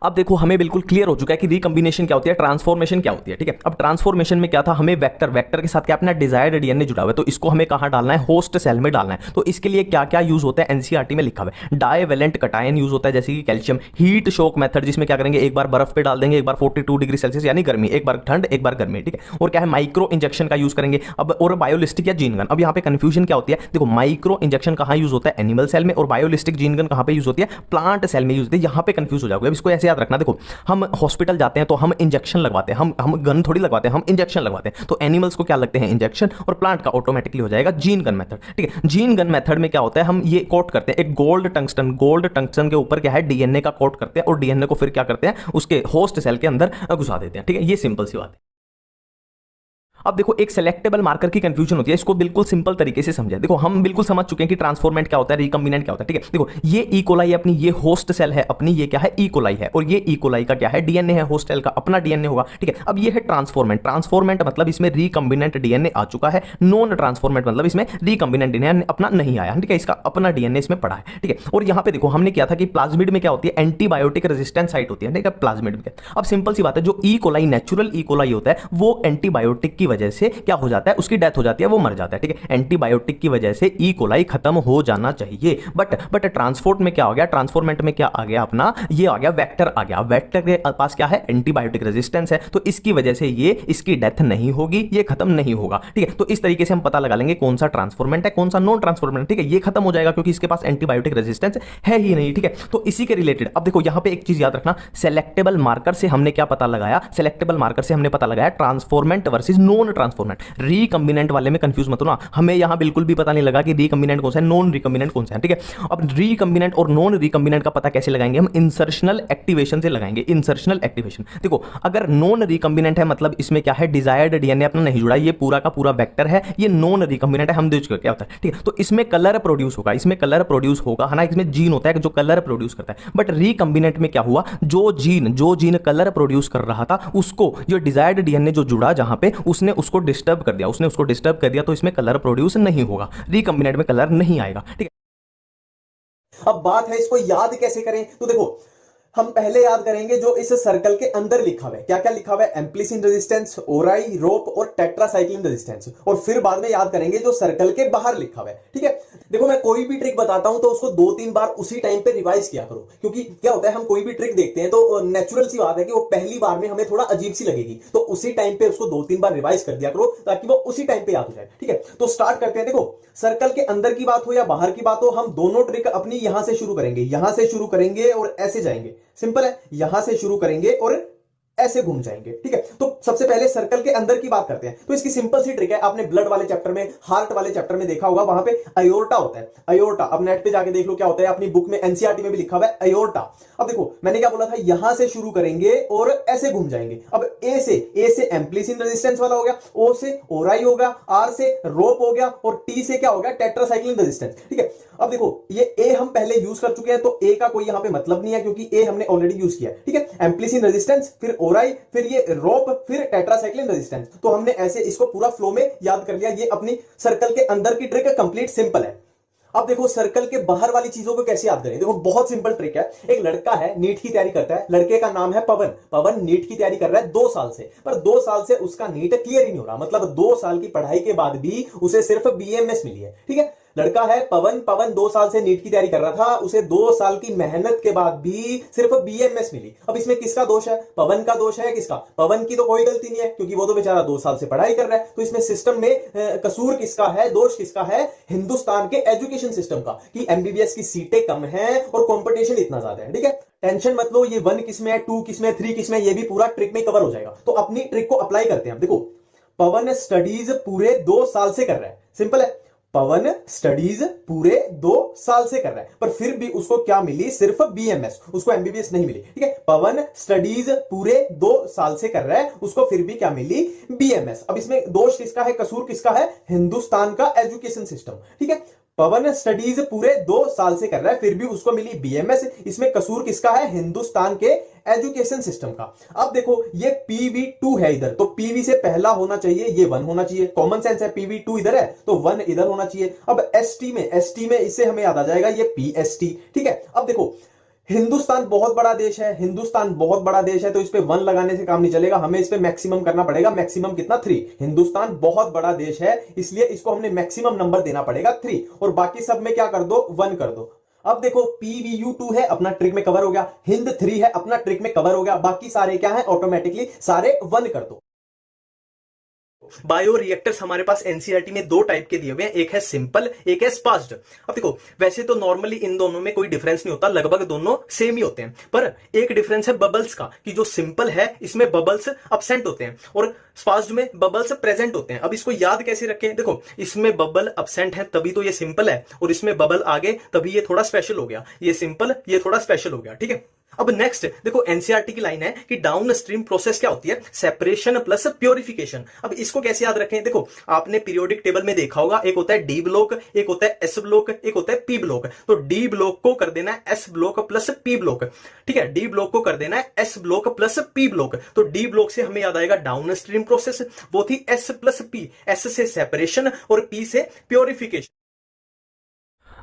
अब देखो हमें बिल्कुल क्लियर हो चुका है कि रिकम्बिनेशन क्या होती है, ट्रांसफॉर्मेशन क्या होती है, ठीक है। अब ट्रांसफॉर्मेशन में क्या था, हमें वेक्टर के साथ क्या अपना डिजायर्ड डीएनए जुड़ा हुआ है, तो इसको हमें कहां डालना है, होस्ट सेल में डालना है। तो इसके लिए क्या क्या यूज होता है, एनसीईआरटी में लिखा हुआ है। डाइवेलेंट कटायन यूज होता है, जैसे कि कैल्शियम। हीट शॉक मेथड, जिसमें क्या करेंगे, एक बार बर्फ पे डाल देंगे, एक बार 42 डिग्री सेल्सियस यानी गर्मी, एक बार ठंड एक बार गर्मी, ठीक है। और क्या है, माइक्रो इंजेक्शन का यूज करेंगे। अब और बायोलिस्टिक या जीन गन। अब यहाँ पे कंफ्यूजन क्या होती है, देखो माइक्रो इंजेक्शन कहां यूज होता है, एनिमल सेल में, और बायोलिस्टिक जीन गन कहां पे यूज होती है, प्लांट सेल में यूज होती है। यहाँ पे कंफ्यूज हो जाओगे। अब इसको ऐसे याद रखना, देखो हम हॉस्पिटल जाते हैं तो हम इंजेक्शन लगवाते हैं, हम गन थोड़ी लगवाते हैं, हम इंजेक्शन लगवाते हैं। तो एनिमल्स को क्या लगते हैं, इंजेक्शन, और प्लांट का ऑटोमेटिकली हो जाएगा जीन गन मेथड, ठीक है। जीन गन मेथड में क्या होता है, हम ये कोट करते हैं एक गोल्ड टंगस्टन के ऊपर क्या है, डीएनए का कोट करते हैं, और डीएनए को फिर क्या करते हैं, उसके होस्ट सेल के अंदर घुसा देते हैं, ठीक है। ये सिंपल सी बात है। अब देखो एक सेलेक्टेबल मार्कर की कंफ्यूजन होती है, इसको बिल्कुल सिंपल तरीके से समझे। देखो हम बिल्कुल समझ चुके हैं कि ट्रांसफॉर्मेंट क्या होता है, रिकम्बिनेंट क्या होता है, ठीक है। देखो ये ई कोलाई अपनी, ये होस्ट सेल है अपनी, ये क्या है, ई कोलाई है, और ये ई कोलाई का क्या है, डीएनए है, होस्ट सेल का अपना डीएनए होगा, ठीक है। अब ये है ट्रांसफॉर्मेंट मतलब इसमें रिकम्बिनेंट डीएनए आ चुका है। नॉन ट्रांसफॉर्मेंट मतलब इसमें रिकम्बिनेंट डीएनए अपना नहीं आया, ठीक है, इसका अपना डीएनए इसमें पड़ा है, ठीक है। और यहां पे देखो हमने किया था कि प्लाज्मिड में क्या होती है, एंटीबायोटिक रेजिस्टेंस साइट होती है, ठीक है, प्लाज्मिड में। अब सिंपल सी बात है, जो E coli natural E coli होता है, वो एंटीबायोटिक की वजह से क्या हो जाता है, उसकी डेथ हो जाती है, वो मर जाता है, ठीक है। एंटीबायोटिक की वजह से ई कोलाई खत्म हो जाना चाहिए। बट ट्रांसपोर्ट में क्या हो गया, ट्रांसफॉर्मेंट में क्या आ गया, अपना ये आ गया, वेक्टर आ गया। वेक्टर के पास क्या है, एंटीबायोटिक रेजिस्टेंस है, तो इसकी वजह से ये इसकी डेथ नहीं होगी, ये खत्म नहीं होगा, ठीक है। तो इस तरीके से हम पता लगा लेंगे कौन सा ट्रांसफॉर्मेंट है, कौन सा नॉन ट्रांसफॉर्मेंट, ठीक है। ये खत्म हो जाएगा क्योंकि इसके पास एंटीबायोटिक रेजिस्टेंस है ही नहीं, ठीक है। तो इसी के रिलेटेड अब देखो यहां पे एक चीज याद रखना, सेलेक्टेबल मार्कर से हमने क्या पता लगाया, सेलेक्टेबल मार्कर से हमने पता लगाया transformant versus non transformant. Recombinant वाले में कंफ्यूज मत होना, हमें यहां बिल्कुल भी पता नहीं लगा कि रिकम्बिनेंट कौन सा है, नॉन रिकम्बिनेंट कौन सा है, ठीक है। अब रिकम्बिनेंट और नॉन रिकम्बिनेंट का पता कैसे लगाएंगे, हम इंसर्शनल एक्टिवेशन से लगाएंगे। इंसर्शनल एक्टिवेशन, देखो अगर नॉन रिकम्बिनेंट है मतलब इसमें क्या है, डिजायर्ड डीएनए अपना नहीं जुड़ा, ये पूरा का पूरा वेक्टर है, ये नॉन रिकम्बिनेंट है, हम देख चुके क्या होता है, ठीक है। तो इसमें कलर प्रोड्यूस होगा, इसमें कलर प्रोड्यूस होगा, है ना, इसमें जीन होता है जो कलर प्रोड्यूस करता है। बट रिकम्बिनेंट में क्या हुआ, जो जीन कलर प्रोड्यूस कर रहा था, उसको जो डिजायर्ड डीएनए जो जुड़ा जहां पे, उसने उसको डिस्टर्ब कर दिया, तो इसमें कलर प्रोड्यूस नहीं होगा, रिकम्बिनेंट में कलर नहीं आएगा, ठीक है। अब बात है इसको याद कैसे करें, तो देखो हम पहले याद करेंगे जो इस सर्कल के अंदर लिखा हुआ है, क्या क्या लिखा हुआ है, एम्प्लिसिन रेजिस्टेंस, ओराई, रोप और टेट्रासाइक्लिन रेजिस्टेंस, और फिर बाद में याद करेंगे जो सर्कल के बाहर लिखा हुआ है, ठीक है। देखो मैं कोई भी ट्रिक बताता हूं तो उसको 2-3 बार उसी टाइम पे रिवाइज किया करो, क्योंकि क्या होता है हम कोई भी ट्रिक देखते हैं तो नेचुरल सी बात है कि वो पहली बार में हमें थोड़ा अजीब सी लगेगी, तो उसी टाइम पे उसको 2-3 बार रिवाइज कर दिया करो ताकि वो उसी टाइम पे याद हो जाए, ठीक है। तो स्टार्ट करते हैं। देखो सर्कल के अंदर की बात हो या बाहर की बात हो, हम दोनों ट्रिक अपनी यहां से शुरू करेंगे और ऐसे जाएंगे, सिंपल है, यहां से शुरू करेंगे और ऐसे घूम जाएंगे, ठीक है। तो सबसे पहले सर्कल के अंदर की बात करते हैं। तो इसकी सिंपल सी ट्रिक है, आपने ब्लड वाले चैप्टर में, हार्ट वाले चैप्टर में देखा होगा, वहां पे अयोर्टा होता है, अयोर्टा। अब नेट पे जाके देख लो क्या होता है, अपनी बुक में एनसीईआरटी में भी लिखा हुआ है अयोर्टा। अब देखो मैंने क्या बोला था, यहां से शुरू करेंगे और ऐसे घूम जाएंगे। अब ए से एम्प्लिसिन रेजिस्टेंस वाला हो गया, ओ से ओराई हो गया, आर से रोप हो गया, और टी से क्या हो गया, टेट्रासाइक्लिन रेजिस्टेंस, ठीक है। अब देखो ये ए हम पहले यूज कर चुके हैं, तो ए का कोई यहां पे मतलब नहीं है क्योंकि ए हमने ऑलरेडी यूज किया है, ठीक है। एम्प्लिसिन रेजिस्टेंस, फिर ओराई, फिर ये रोप, फिर टेट्रासाइक्लिन रेजिस्टेंस। तो हमने ऐसे इसको पूरा फ्लो में याद कर लिया। ये अपनी सर्कल के अंदर की ट्रिक कंप्लीट सिंपल है। अब देखो सर्कल के बाहर वाली चीजों को कैसे याद करें, देखो बहुत सिंपल ट्रिक है। एक लड़का है, नीट की तैयारी करता है, लड़के का नाम है पवन। पवन नीट की तैयारी कर रहा है 2 साल से, पर 2 साल से उसका नीट क्लियर ही नहीं हो रहा, मतलब 2 साल की पढ़ाई के बाद भी उसे सिर्फ बीएमएस मिली है, ठीक है। लड़का है पवन 2 साल से नीट की तैयारी कर रहा था, उसे 2 साल की मेहनत के बाद भी सिर्फ बीएमएस मिली। अब इसमें किसका दोष है, पवन का दोष है, किसका, पवन की तो कोई गलती नहीं है क्योंकि वो तो बेचारा 2 साल से पढ़ाई कर रहा है। तो इसमें सिस्टम में कसूर किसका है, दोष किसका है, हिंदुस्तान के एजुकेशन सिस्टम का, कि एमबीबीएस की सीटें कम है और कंपटीशन इतना ज्यादा है, ठीक है। टेंशन मत लो, ये 1 किसमें है, 2 किसमें, 3 किसमें, ये भी पूरा ट्रिक में कवर हो जाएगा। तो अपनी ट्रिक को अप्लाई करते हैं। देखो पवन स्टडीज पूरे 2 साल से कर रहा है, सिंपल है, पवन स्टडीज पूरे 2 साल से कर रहा है, पर फिर भी उसको क्या मिली, सिर्फ बीएमएस, उसको एमबीबीएस नहीं मिली, ठीक है। पवन स्टडीज पूरे 2 साल से कर रहा है, उसको फिर भी क्या मिली, बीएमएस। अब इसमें दोष किसका है, कसूर किसका है, हिंदुस्तान का एजुकेशन सिस्टम, ठीक है। पवन स्टडीज पूरे 2 साल से कर रहा है, फिर भी उसको मिली बीएमएस, इसमें कसूर किसका है, हिंदुस्तान के एजुकेशन सिस्टम का। अब देखो ये PV2 है इधर, तो PV से पहला होना चाहिए, ये 1 होना चाहिए, कॉमन सेंस है, PV2 इधर है तो 1 इधर होना चाहिए। अब ST में इससे हमें याद आ जाएगा ये PST, ठीक है। अब देखो हिंदुस्तान बहुत बड़ा देश है, हिंदुस्तान बहुत बड़ा देश है, तो इस पे 1 लगाने से काम नहीं चलेगा, हमें इस पे मैक्सिमम करना पड़ेगा। मैक्सिमम कितना? 3। हिंदुस्तान बहुत बड़ा देश है, इसलिए इसको हमने मैक्सिमम नंबर देना पड़ेगा 3, और बाकी सब में क्या कर दो? 1 कर दो। अब देखो PVU2 है, अपना ट्रिक में कवर हो गया, हिंद 3 है, अपना ट्रिक में कवर हो गया, बाकी सारे क्या है? ऑटोमेटिकली सारे 1 कर दो। बायो रिएक्टर्स हमारे पास एनसीईआरटी में 2 टाइप के दिए हुए हैं, एक है सिंपल, एक है स्पास्ड। अब देखो वैसे तो नॉर्मली इन दोनों में कोई डिफरेंस नहीं होता, लगभग दोनों सेम ही होते हैं, पर एक डिफरेंस है बबल्स का, कि जो सिंपल है इसमें बबल्स अब्सेंट होते हैं और स्पास्ड में बबल्स प्रेजेंट होते हैं। अब इसको याद कैसे रखें? देखो इसमें बबल अब्सेंट है तभी तो ये सिंपल है, और इसमें बबल आगे तभी ये थोड़ा स्पेशल हो गया, ये सिंपल ये थोड़ा स्पेशल हो गया, ठीक है। अब नेक्स्ट देखो एनसीईआरटी की लाइन है कि डाउन स्ट्रीम प्रोसेस क्या होती है? Separation plus purification. अब इसको कैसे याद रखें? देखो आपने पीरियोडिक टेबल में देखा होगा, एक होता है डी ब्लॉक, एक होता है एस ब्लॉक, एक होता है पी ब्लॉक। तो डी ब्लॉक को कर देना है S block plus P block, ठीक है। डी ब्लॉक को कर देना है S block plus P block. तो डी ब्लॉक से हमें याद आएगा डाउन स्ट्रीम प्रोसेस, वो थी एस प्लस पी, एस से सेपरेशन और पी से प्योरिफिकेशन।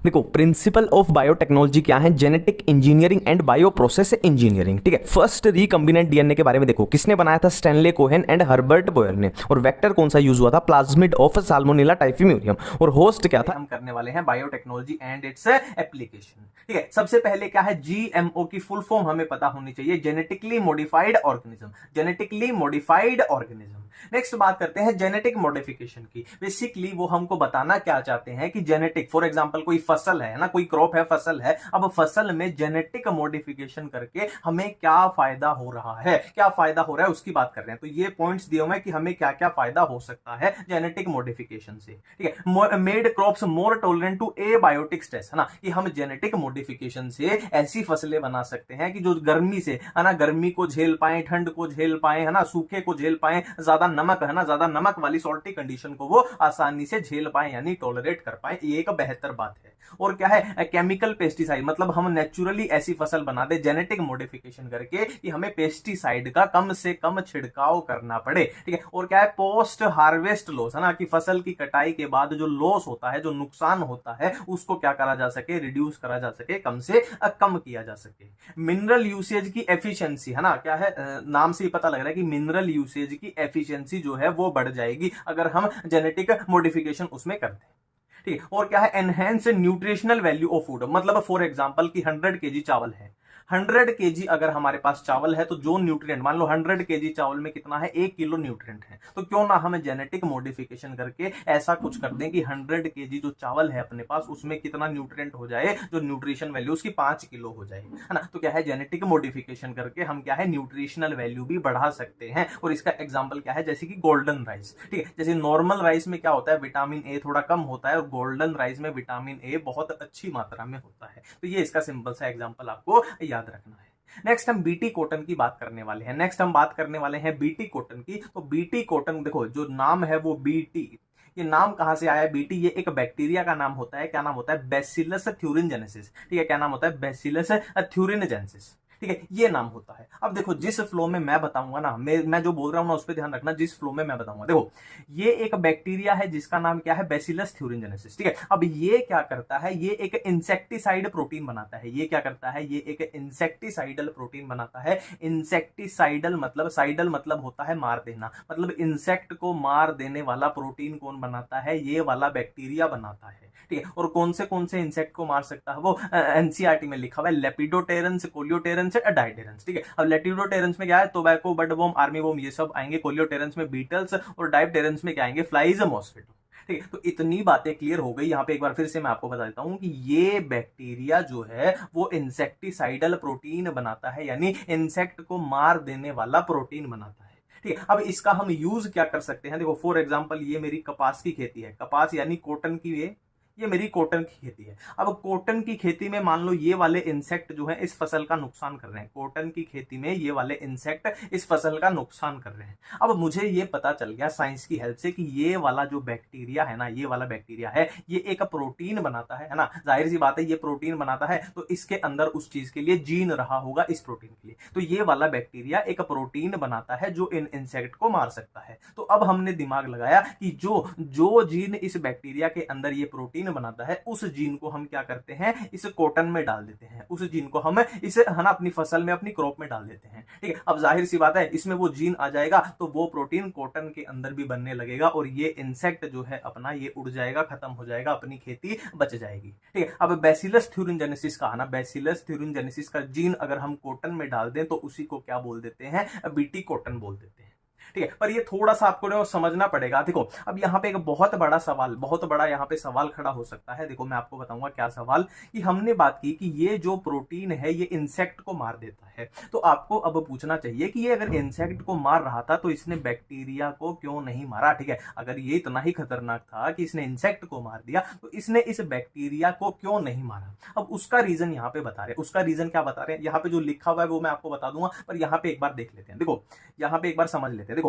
देखो प्रिंसिपल ऑफ बायोटेक्नोलॉजी क्या है? Genetic engineering and bio process engineering, ठीक है। फर्स्ट रिकम्बिनेंट डीएनए के बारे में देखो, किसने बनाया था? Stanley Cohen and Herbert Boyer ने। और वेक्टर कौन सा यूज हुआ था? Plasmid of Salmonella typhimurium. और होस्ट क्या था? हम करने वाले हैं बायोटेक्नोलॉजी एंड इट्स एप्लीकेशन, ठीक है। सबसे पहले क्या है? जीएमओ की फुल फॉर्म हमें पता होनी चाहिए, genetically modified organism, genetically modified organism. Next बात करते हैं जेनेटिक मॉडिफिकेशन की। बेसिकली वो हमको बताना क्या चाहते हैं कि जेनेटिक, फॉर एग्जांपल कोई फसल है ना, कोई क्रॉप है, फसल है, अब फसल में जेनेटिक मॉडिफिकेशन करके हमें क्या फायदा हो रहा है, क्या फायदा हो रहा है उसकी बात कर रहे हैं। तो ये पॉइंट्स दिए हुए हैं कि हमें क्या क्या फायदा हो सकता है जेनेटिक मॉडिफिकेशन से, ठीक है। Made crops more tolerant to abiotic stress, है ना, कि हम जेनेटिक मॉडिफिकेशन से ऐसी फसलें बना सकते हैं कि जो गर्मी से, है ना, गर्मी को झेल पाए, ठंड को झेल पाए, है ना, सूखे को झेल पाए, ज्यादा नमक, है ना, ज्यादा नमक वाली सॉल्टी कंडीशन को वो आसानी से झेल पाए, यानी टॉलरेट कर पाए। ये एक बेहतर बात है। और क्या है? केमिकल पेस्टिसाइड, मतलब हम नेचुरली ऐसी फसल बना दे जेनेटिक मॉडिफिकेशन करके कि हमें पेस्टिसाइड का कम से कम छिड़काव करना पड़े, ठीक है। और क्या है? पोस्ट हार्वेस्ट लॉस, है ना, कि फसल की कटाई के बाद जो लॉस होता है, जो नुकसान होता है, उसको क्या करा जा सके? रिड्यूस करा जा सके, कम से कम किया जा सके। मिनरल यूसेज की एफिशिएंसी, है ना, क्या है? नाम से ही पता लग रहा है कि मिनरल यूसेज की एफिशिएंसी जो है वो बढ़ जाएगी अगर हम जेनेटिक मॉडिफिकेशन उसमें करते हैं, ठीक है। और क्या है? Enhance nutritional value of food, मतलब फॉर एग्जांपल कि 100 केजी चावल है, 100 केजी अगर हमारे पास चावल है तो जो न्यूट्रिएंट, मान लो 100 केजी चावल में कितना है? 1 किलो न्यूट्रिएंट है। तो क्यों ना हम जेनेटिक मॉडिफिकेशन करके ऐसा कुछ कर दें कि 100 केजी जो चावल है अपने पास उसमें कितना न्यूट्रिएंट हो जाए, जो न्यूट्रिशन वैल्यू उसकी 5 किलो हो जाए, है ना। तो क्या है? जेनेटिक मॉडिफिकेशन करके हम क्या है? न्यूट्रिशनल वैल्यू भी बढ़ा सकते हैं। और इसका एग्जाम्पल क्या है? जैसे कि गोल्डन राइस, ठीक है। जैसे नॉर्मल राइस में क्या होता है? विटामिन ए थोड़ा कम होता है, और गोल्डन राइस में विटामिन ए बहुत अच्छी मात्रा में होता है। तो ये इसका सिंपल सा एग्जाम्पल आपको याद रखना है। नेक्स्ट हम बीटी कॉटन की बात करने वाले हैं। नेक्स्ट हम बात करने वाले हैं बीटी कॉटन की। तो बीटी कॉटन देखो, जो नाम है वो बीटी, ये नाम कहां से आया है? बीटी ये एक बैक्टीरिया का नाम होता है। क्या नाम होता है? बैसिलस थ्यूरिनजेनेसिस, ठीक है। क्या नाम होता है? बैसिलस थ्यूरिनजेनेसिस, ठीक है, ये नाम होता है। अब देखो जिस फ्लो में मैं बताऊंगा ना, मैं जो बोल रहा हूं ना उस पर ध्यान रखना, जिस फ्लो में मैं बताऊंगा। देखो ये एक बैक्टीरिया है जिसका नाम क्या है? बैसिलस थ्यूरिनजेनेसिस, ठीक है। अब ये क्या करता है? ये एक इंसेक्टिसाइड प्रोटीन बनाता है। ये क्या करता है? ये एक इंसेक्टिसाइडल प्रोटीन बनाता है। इंसेक्टिसाइडल मतलब, साइडल मतलब होता है मार देना, मतलब इंसेक्ट को मार देने वाला प्रोटीन कौन बनाता है? ये वाला बैक्टीरिया बनाता है, ठीक है। और कौन से इंसेक्ट को मार सकता है? वो एनसीईआरटी में लिखा हुआ है, लेपिडोटेरन्स, कोलियोटेरन्स, डाइटेरन्स, ठीक है। अब लेपिडोटेरन्स में क्या है? टोबैको, बर्डवॉर्म, आर्मी वॉर्म, ये सब आएंगे। कोलियोटेरन्स में बीटल्स, और डाइटेरन्स में क्या आएंगे? फ्लाइज, मॉस्किटो, ठीक है। तो इतनी बातें क्लियर हो गई। यहां पे एक बार फिर से मैं आपको बता देता हूं कि ये बैक्टीरिया जो है वो इंसेक्टिसाइडल प्रोटीन बनाता है, यानी इंसेक्ट को मार देने वाला प्रोटीन बनाता है, ठीक है। अब इसका हम यूज क्या कर सकते हैं? देखो फॉर एग्जांपल ये मेरी कपास की खेती है, कपास यानी कॉटन की, ये मेरी कॉटन की खेती है। अब कॉटन की खेती में मान लो ये वाले इंसेक्ट जो है इस फसल का नुकसान कर रहे हैं। कॉटन की खेती में ये वाले इंसेक्ट इस फसल का नुकसान कर रहे हैं। अब मुझे ये पता चल गया साइंस की हेल्प से कि ये वाला जो बैक्टीरिया है ना, ये वाला बैक्टीरिया है, ये एक प्रोटीन बनाता है ना। जाहिर सी बात है ये प्रोटीन बनाता है तो इसके अंदर उस चीज के लिए जीन रहा होगा, इस प्रोटीन के लिए। तो ये वाला बैक्टीरिया एक प्रोटीन बनाता है जो इन इंसेक्ट को मार सकता है। तो अब हमने दिमाग लगाया कि जो जीन इस बैक्टीरिया के अंदर ये प्रोटीन प्रोटीन बनाता है उस जीन को हम क्या करते हैं, इस कॉटन में डाल देते हैं, उस जीन को हम इसे है ना अपनी फसल में अपनी क्रॉप में डाल देते हैं। ठीक है, अब जाहिर सी बात है इसमें वो जीन आ जाएगा तो वो प्रोटीन कॉटन के अंदर भी बनने लगेगा और ये इंसेक्ट जो है अपना ये उड़ जाएगा, खत्म हो जाएगा, अपनी खेती बच जाएगी। ठीक है, अब बैसिलस थ्यूरिनजेनेसिस का ना, बैसिलस थ्यूरिनजेनेसिस का जीन अगर हम कॉटन में डाल दें तो उसी को क्या बोल देते हैं, बीटी कॉटन बोल देते हैं। ठीक है, पर ये थोड़ा सा आपको ना समझना पड़ेगा। देखो अब यहाँ पे एक बहुत बड़ा सवाल, बहुत बड़ा यहाँ पे सवाल खड़ा हो सकता है। देखो मैं आपको बताऊंगा क्या सवाल, कि हमने बात की कि ये जो प्रोटीन है ये इंसेक्ट को मार देता है, तो आपको अब पूछना चाहिए कि ये अगर इंसेक्ट को मार रहा था तो इसने बैक्टीरिया को क्यों नहीं मारा। ठीक है, अगर ये इतना ही खतरनाक था कि इसने इंसेक्ट को मार दिया तो इसने इस बैक्टीरिया को क्यों नहीं मारा। अब उसका रीजन यहाँ पे बता रहे, उसका रीजन क्या बता रहे हैं, यहाँ पे जो लिखा हुआ है वो मैं आपको बता दूंगा, पर यहाँ पे एक बार देख लेते हैं। देखो यहाँ पे एक बार समझ लेते हैं। देखो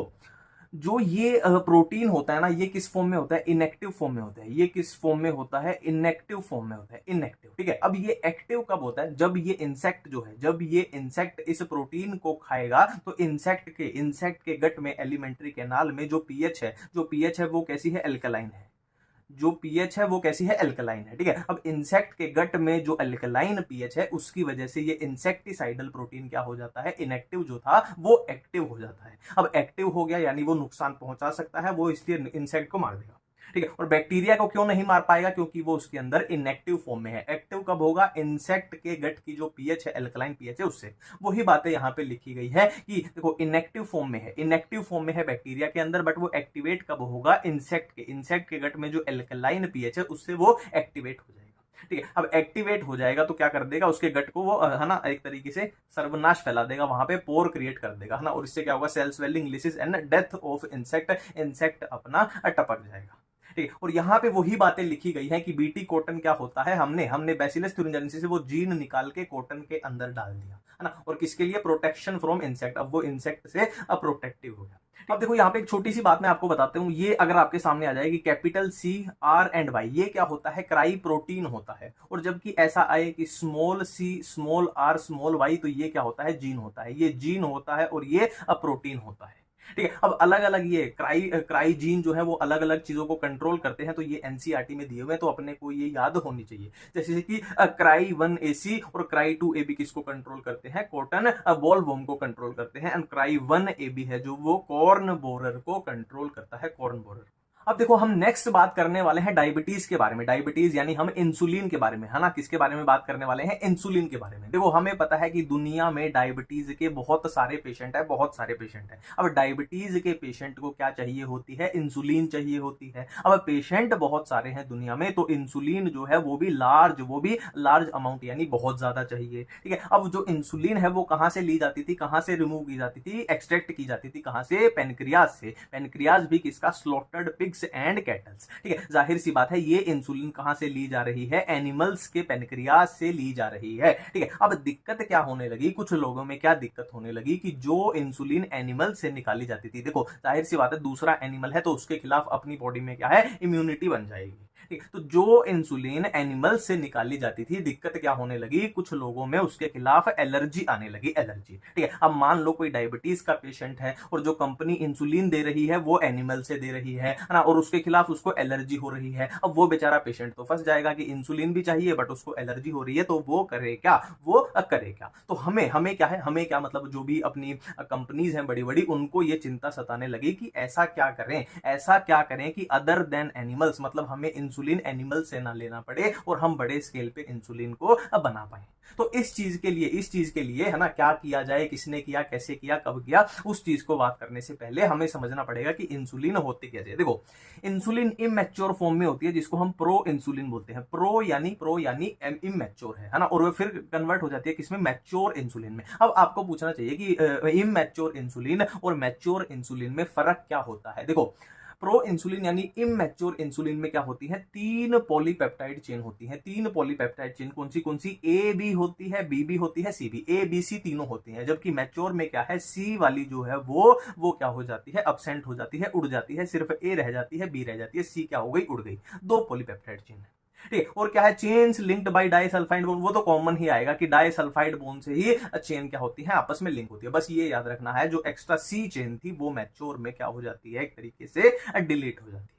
जो ये प्रोटीन होता है ना, ये किस फॉर्म में होता है, इनएक्टिव फॉर्म में होता है। ये किस फॉर्म में होता है, इनएक्टिव फॉर्म में होता है, इनएक्टिव। ठीक है, अब ये एक्टिव कब होता है, जब ये इंसेक्ट जो है, जब ये इंसेक्ट इस प्रोटीन को खाएगा तो इंसेक्ट के गट में एलिमेंट्री कैनाल में जो पीएच है, जो पीएच है वो कैसी है, एल्कलाइन है। जो पीएच है वो कैसी है, एल्कलाइन है। ठीक है, अब इंसेक्ट के गट में जो एल्कलाइन पीएच है उसकी वजह से ये इंसेक्टिसाइडल प्रोटीन क्या हो जाता है, इनएक्टिव जो था वो एक्टिव हो जाता है। अब एक्टिव हो गया यानी वो नुकसान पहुंचा सकता है, वो इसलिए इंसेक्ट को मार देगा। ठीक है, और बैक्टीरिया को क्यों नहीं मार पाएगा, क्योंकि वो उसके अंदर इनएक्टिव फॉर्म में है। एक्टिव कब होगा, इंसेक्ट के गट की जो पीएच है, एल्कलाइन पीएच है उससे। वही बातें यहां पे लिखी गई है कि देखो इनएक्टिव फॉर्म में है, इनएक्टिव फॉर्म में है बैक्टीरिया के अंदर, बट वो एक्टिवेट कब होगा, इंसेक्ट के गट में जो एल्कलाइन पीएच है उससे वो एक्टिवेट हो जाएगा। ठीक है, अब एक्टिवेट हो जाएगा तो क्या कर देगा, उसके गट को वो है ना एक तरीके से सर्वनाश फैला देगा, वहां पे पोर क्रिएट कर देगा, है ना, और इससे क्या होगा, cell swelling, lysis and death of insect अपना टपक जाएगा। ठीक है, और यहाँ पे वही बातें लिखी गई हैं कि बीटी कॉटन क्या होता है, हमने बैसिलस थ्यूरिनजेनेसिस से वो जीन निकाल के कॉटन के अंदर डाल दिया, है ना, और किसके लिए, प्रोटेक्शन फ्रॉम इंसेक्ट। अब वो इंसेक्ट से प्रोटेक्टिव हो गया। अब देखो यहाँ पे एक छोटी सी बात मैं आपको बताता हूँ, ये अगर आपके सामने आ जाएगी capital C R and Y, ये क्या होता है, क्राई प्रोटीन होता है, और जबकि ऐसा आए कि small C small R small Y, तो ये क्या होता है, जीन होता है। ये जीन होता है और ये प्रोटीन होता है। ठीक है, अब अलग अलग ये क्राई जीन जो है वो अलग अलग चीजों को कंट्रोल करते हैं, तो ये एनसीईआरटी में दिए हुए हैं, तो अपने को ये याद होनी चाहिए। जैसे कि क्राई 1AC और क्राई 2AB किसको कंट्रोल करते हैं, कॉटन बॉलवर्म को कंट्रोल करते हैं, एंड क्राई 1AB है जो वो कॉर्न बोरर को कंट्रोल करता है, कॉर्न बोरर। अब देखो हम नेक्स्ट बात करने वाले हैं डायबिटीज के बारे में, डायबिटीज यानी हम इंसुलिन के बारे में, है ना, किसके बारे में बात करने वाले हैं, इंसुलिन के बारे में। देखो हमें पता है कि दुनिया में डायबिटीज के बहुत सारे पेशेंट है, बहुत सारे पेशेंट है। अब डायबिटीज के पेशेंट को क्या चाहिए होती है, इंसुलिन चाहिए होती है। अब पेशेंट बहुत सारे हैं दुनिया में, तो इंसुलिन जो है वो भी लार्ज अमाउंट यानी बहुत ज्यादा चाहिए। ठीक है, अब जो इंसुलिन है वो कहां से ली जाती थी, कहां से रिमूव की जाती थी, एक्सट्रैक्ट की जाती थी, कहां से, पेनक्रियाज से। पेनक्रियाज भी किसका, स्लॉटर्ड पिग्स एंड कैटल्स। ठीक है, जाहिर सी बात है ये इंसुलिन कहां से ली जा रही है, एनिमल्स के पेनक्रियाज से ली जा रही है। ठीक है, अब दिक्कत क्या होने लगी, कुछ लोगों में क्या दिक्कत होने लगी कि जो इंसुलिन एनिमल से निकाली जाती थी, देखो जाहिर सी बात है दूसरा एनिमल है तो उसके खिलाफ अपनी बॉडी में क्या है, इम्यूनिटी बन जाएगी। ठीक, तो जो इंसुलिन एनिमल से निकाली जाती थी, दिक्कत क्या होने लगी, कुछ लोगों में उसके खिलाफ एलर्जी आने लगी, एलर्जी। ठीक है, अब मान लो कोई डायबिटीज का पेशेंट है और जो कंपनी इंसुलिन दे रही है वो एनिमल से दे रही है ना, और उसके खिलाफ उसको एलर्जी हो रही है। अब वो बेचारा पेशेंट तो फंस जाएगा कि इंसुलिन भी चाहिए बट उसको एलर्जी हो रही है, तो वो करे क्या, वो करे क्या। तो हमें क्या है, हमें क्या मतलब, जो भी अपनी कंपनीज हैं बड़ी बड़ी, उनको ये चिंता सताने लगी कि ऐसा क्या करें कि अदर देन एनिमल्स, मतलब हमें इंसुलिन एनिमल से ना लेना पड़े और हम बड़े स्केल पे इंसुलिन को बना पाए। तो इस चीज के लिए है ना, क्या किया जाए, किसने किया, कैसे किया, कब किया, उस चीज को बात करने से पहले हमें समझना पड़ेगा कि इंसुलिन होती कैसे। देखो इंसुलिन इमैच्योर फॉर्म में होती है जिसको हम प्रो इंसुलिन बोलते हैं। प्रो यानी इमैच्योर है ना, और वो फिर कन्वर्ट हो जाती है किसमें, मैच्योर इंसुलिन में। अब आपको पूछना चाहिए कि इमैच्योर इंसुलिन और मैच्योर इंसुलिन में फर्क क्या होता है। देखो प्रो इंसुलिन यानी इमैच्योर इंसुलिन में क्या होती है, 3 पॉलीपेप्टाइड चेन होती है। 3 पॉलीपेप्टाइड चेन कौन सी, ए बी होती है, बी बी होती है, C B, A B C तीनों होती हैं। जबकि मैच्योर में क्या है, सी वाली जो है वो क्या हो जाती है, अब्सेंट हो जाती है, उड़ जाती है, सिर्फ ए रह जाती है, बी रह जाती है, सी क्या हो गई, उड़ गई। 2 पॉलीपेप्टाइड चेन है। ठीक, और क्या है, chains linked by disulphide bone, वो तो कॉमन ही आएगा कि डाइसल्फाइड बोन से ही चेन क्या होती है, आपस में लिंक होती है। बस ये याद रखना है, जो एक्स्ट्रा सी चेन थी वो मैच्योर में क्या हो जाती है, एक तरीके से डिलीट हो जाती है।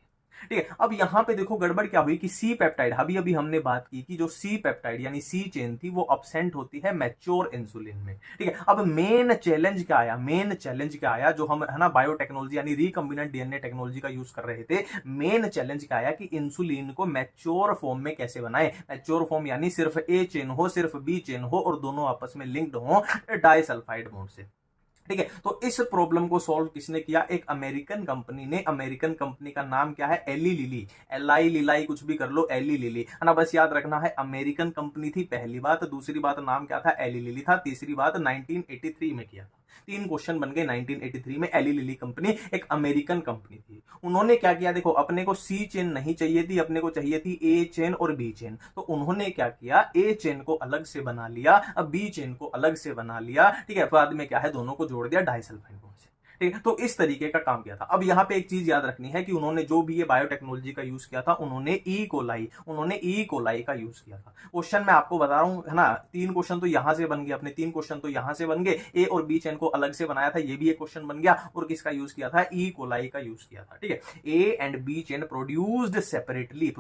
ठीक है। अब यहां पे देखो गड़बड़ क्या हुई कि सी पेप्टाइड, अभी अभी हमने बात की कि जो सी पेप्टाइड यानी सी चेन थी वो अब्सेंट होती है मैच्योर इंसुलिन में। ठीक है। अब मेन चैलेंज क्या आया, मेन चैलेंज क्या आया, जो हम है ना बायोटेक्नोलॉजी यानी रिकम्बिनेंट डीएनए टेक्नोलॉजी का यूज कर रहे थे, मेन चैलेंज क्या आया कि इंसुलिन को मैच्योर फॉर्म में कैसे बनाए। मैच्योर फॉर्म यानी सिर्फ ए चेन हो, सिर्फ बी चेन हो और दोनों आपस में लिंक्ड हो डाइसल्फाइड बॉन्ड से। ठीक है। तो इस प्रॉब्लम को सॉल्व किसने किया, एक अमेरिकन कंपनी ने। अमेरिकन कंपनी का नाम क्या है, एली लिली, एलाई लिलाई कुछ भी कर लो, एली लिली है ना, बस याद रखना है अमेरिकन कंपनी थी पहली बात, दूसरी बात नाम क्या था, एली लिली था, तीसरी बात 1983 में किया था। 3 क्वेश्चन बन गए 1983 में। एली लिली कंपनी एक अमेरिकन कंपनी थी। उन्होंने क्या किया, देखो अपने को सी चेन नहीं चाहिए थी, अपने को चाहिए थी ए चेन और बी चेन। तो उन्होंने क्या किया, ए चेन को अलग से बना लिया, अब बी चेन को अलग से बना लिया। ठीक है। बाद में क्या है, दोनों को जोड़ दिया डाइसल्फाइड बॉन्ड से। ठीक है। तो इस तरीके का काम किया था। अब यहां पे एक चीज याद रखनी है कि उन्होंने जो भी ये बायोटेक्नोलॉजी का यूज किया था, उन्होंने ई कोलाई का यूज किया था। क्वेश्चन मैं आपको बता रहा हूं है ना, 3 क्वेश्चन तो यहां से बन गए, अपने 3 क्वेश्चन तो यहां से बन गए। ए और बी चेन को अलग से बनाया था, ये भी एक क्वेश्चन बन गया। और किसका यूज किया था, ई कोलाई का यूज किया था। ठीक है। A and B chain produced separately,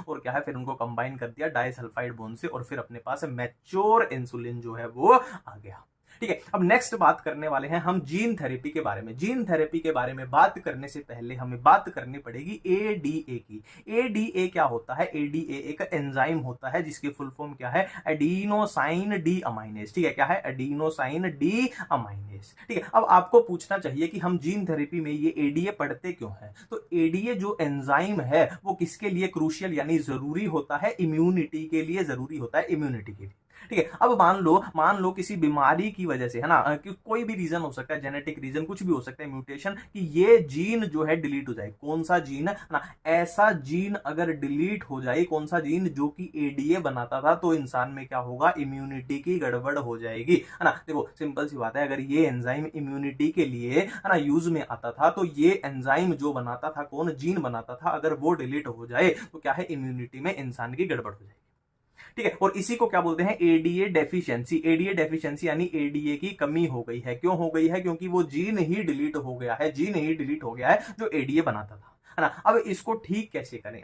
और क्या है, फिर उनको कंबाइन कर दिया डाइसल्फाइड बॉन्ड से, और फिर अपने पास मैच्योर इंसुलिन जो है वो आ गया। ठीक है। अब नेक्स्ट बात करने वाले हैं हम जीन थेरेपी के बारे में। जीन थेरेपी के बारे में बात करने से पहले हमें बात करनी पड़ेगी एडीए की। एडीए क्या होता है, एडीए एक एंजाइम होता है जिसकी फुल फॉर्म क्या है, एडिनोसाइन डी अमाइनेज। ठीक है। क्या है, एडिनोसाइन डी अमाइनेज। ठीक है। अब आपको पूछना चाहिए कि हम जीन थेरेपी में ये एडीए पढ़ते क्यों है। तो एडीए जो एंजाइम है वो किसके लिए क्रूशियल यानी जरूरी होता है, इम्यूनिटी के लिए जरूरी होता है, इम्यूनिटी के लिए। ठीक है। अब मान लो किसी बीमारी की वजह से है ना, कि कोई भी रीजन हो सकता है, जेनेटिक रीजन कुछ भी हो सकता है, म्यूटेशन, कि ये जीन जो है डिलीट हो जाए। कौन सा जीन है ना, ऐसा जीन अगर डिलीट हो जाए, कौन सा जीन, जो कि एडीए बनाता था, तो इंसान में क्या होगा, इम्यूनिटी की गड़बड़ हो जाएगी, है ना। देखो सिंपल सी बात है, अगर ये एंजाइम इम्यूनिटी के लिए है ना यूज में आता था, तो ये एंजाइम जो बनाता था, कौन जीन बनाता था, अगर वो डिलीट हो जाए तो क्या है, इम्यूनिटी में इंसान की गड़बड़ हो जाएगी। ठीक है। और इसी को क्या बोलते हैं, एडीए डेफिशिएंसी। एडीए डेफिशिएंसी यानी एडीए की कमी हो गई है। क्यों हो गई है, क्योंकि वो जीन ही डिलीट हो गया है, जीन ही डिलीट हो गया है जो एडीए बनाता था, है ना। अब इसको ठीक कैसे करें,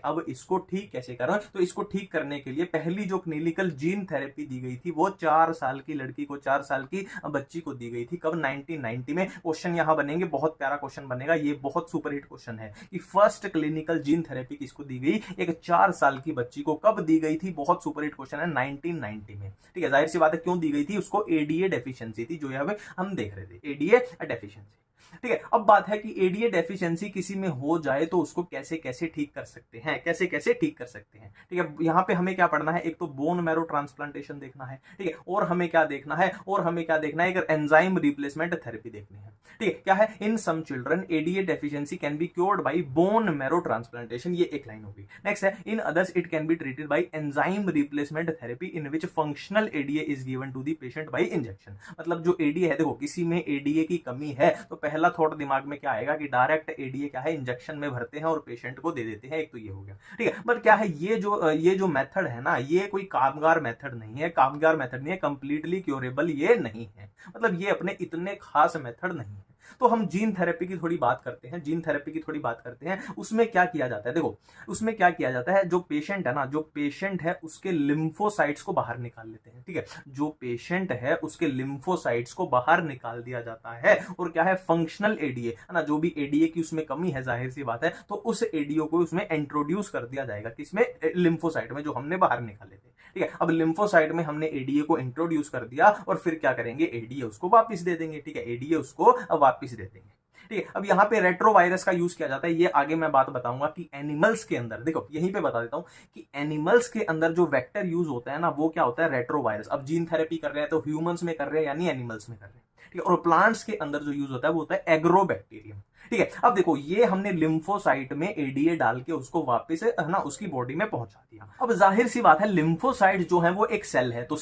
तो इसको ठीक करने के लिए पहली जो क्लिनिकल जीन थेरेपी दी गई थी वो 4 साल की लड़की को, 4 साल की बच्ची को दी गई थी। कब, 1990 में। क्वेश्चन यहां बनेंगे, बहुत प्यारा क्वेश्चन बनेगा, ये बहुत सुपरहिट क्वेश्चन है कि फर्स्ट क्लिनिकल जीन थेरेपी किसको दी गई, एक 4 साल की बच्ची को। कब दी गई थी, बहुत सुपरहिट क्वेश्चन है, 1990 में। ठीक है। जाहिर सी बात है, क्यों दी गई थी, उसको एडीए डेफिशिएंसी थी, जो यहां हम देख रहे थे, एडीए डेफिशिएंसी। ठीक है। अब बात है कि एडीए डेफिशिएंसी किसी में हो जाए तो उसको कैसे कैसे ठीक कर सकते हैं, ठीक है। यहां पे हमें क्या पढ़ना है, एक तो बोन मैरो ट्रांसप्लांटेशन देखना है। ठीक है। और हमें क्या देखना है, एक एंजाइम रिप्लेसमेंट थेरेपी देखनी है। ठीक है। क्या है, in some children ADA deficiency can be cured by bone marrow transplantation, ये एक लाइन होगी। नेक्स्ट है, in others it can be treated by enzyme replacement therapy in which functional ADA is given to the patient by injection. मतलब जो ADA है, देखो किसी में एडीए की कमी है तो पहला थॉट दिमाग में क्या आएगा कि डायरेक्ट एडीए क्या है, इंजेक्शन में भरते हैं और पेशेंट को दे देते हैं। एक तो ये हो गया। ठीक है। बट क्या है, ये जो मेथड है ना, ये कोई कामगार मेथड नहीं है, कंप्लीटली क्योरेबल ये नहीं है, मतलब ये अपने इतने खास मेथड नहीं है। तो हम जीन थेरेपी की थोड़ी बात करते हैं, उसमें क्या किया जाता है, देखो उसमें क्या किया जाता है, जो पेशेंट है उसके लिम्फोसाइट्स को बाहर निकाल लेते हैं। ठीक है। जो पेशेंट है उसके लिम्फोसाइट्स को बाहर निकाल दिया जाता है, और क्या है, फंक्शनल एडीए, है ना, जो भी एडीए की उसमें कमी है, जाहिर सी बात है, तो उस एडीए को उसमें इंट्रोड्यूस कर दिया जाएगा, किसमें, लिम्फोसाइट में, जो हमने बाहर निकाले थे। ठीक है। अब लिम्फोसाइट में हमने एडीए को इंट्रोड्यूस कर दिया, और फिर क्या करेंगे, एडीए उसको वापस दे देंगे। ठीक है। एडीए उसको वापस दे देंगे। ठीक है। अब यहाँ पे रेट्रोवायरस का यूज किया जाता है, ये आगे मैं बात बताऊंगा कि एनिमल्स के अंदर, देखो यहीं पे बता देता हूं कि एनिमल्स के अंदर जो वेक्टर यूज होता है ना, वो क्या होता है, रेट्रोवायरस। अब जीन थेरेपी कर रहे हैं तो ह्यूमंस में कर रहे हैं यानी एनिमल्स में कर रहे हैं। ठीक है। और प्लांट्स के अंदर जो यूज होता है वो होता है एग्रोबैक्टीरियम। ठीक है। अब देखो ये हमने लिम्फोसाइट में एडीए डाल के उसको वापस है ना उसकी बॉडी में पहुंचा दिया। अब जाहिर सी बात है, लिम्फोसाइट जो है वो एक सेल है, तो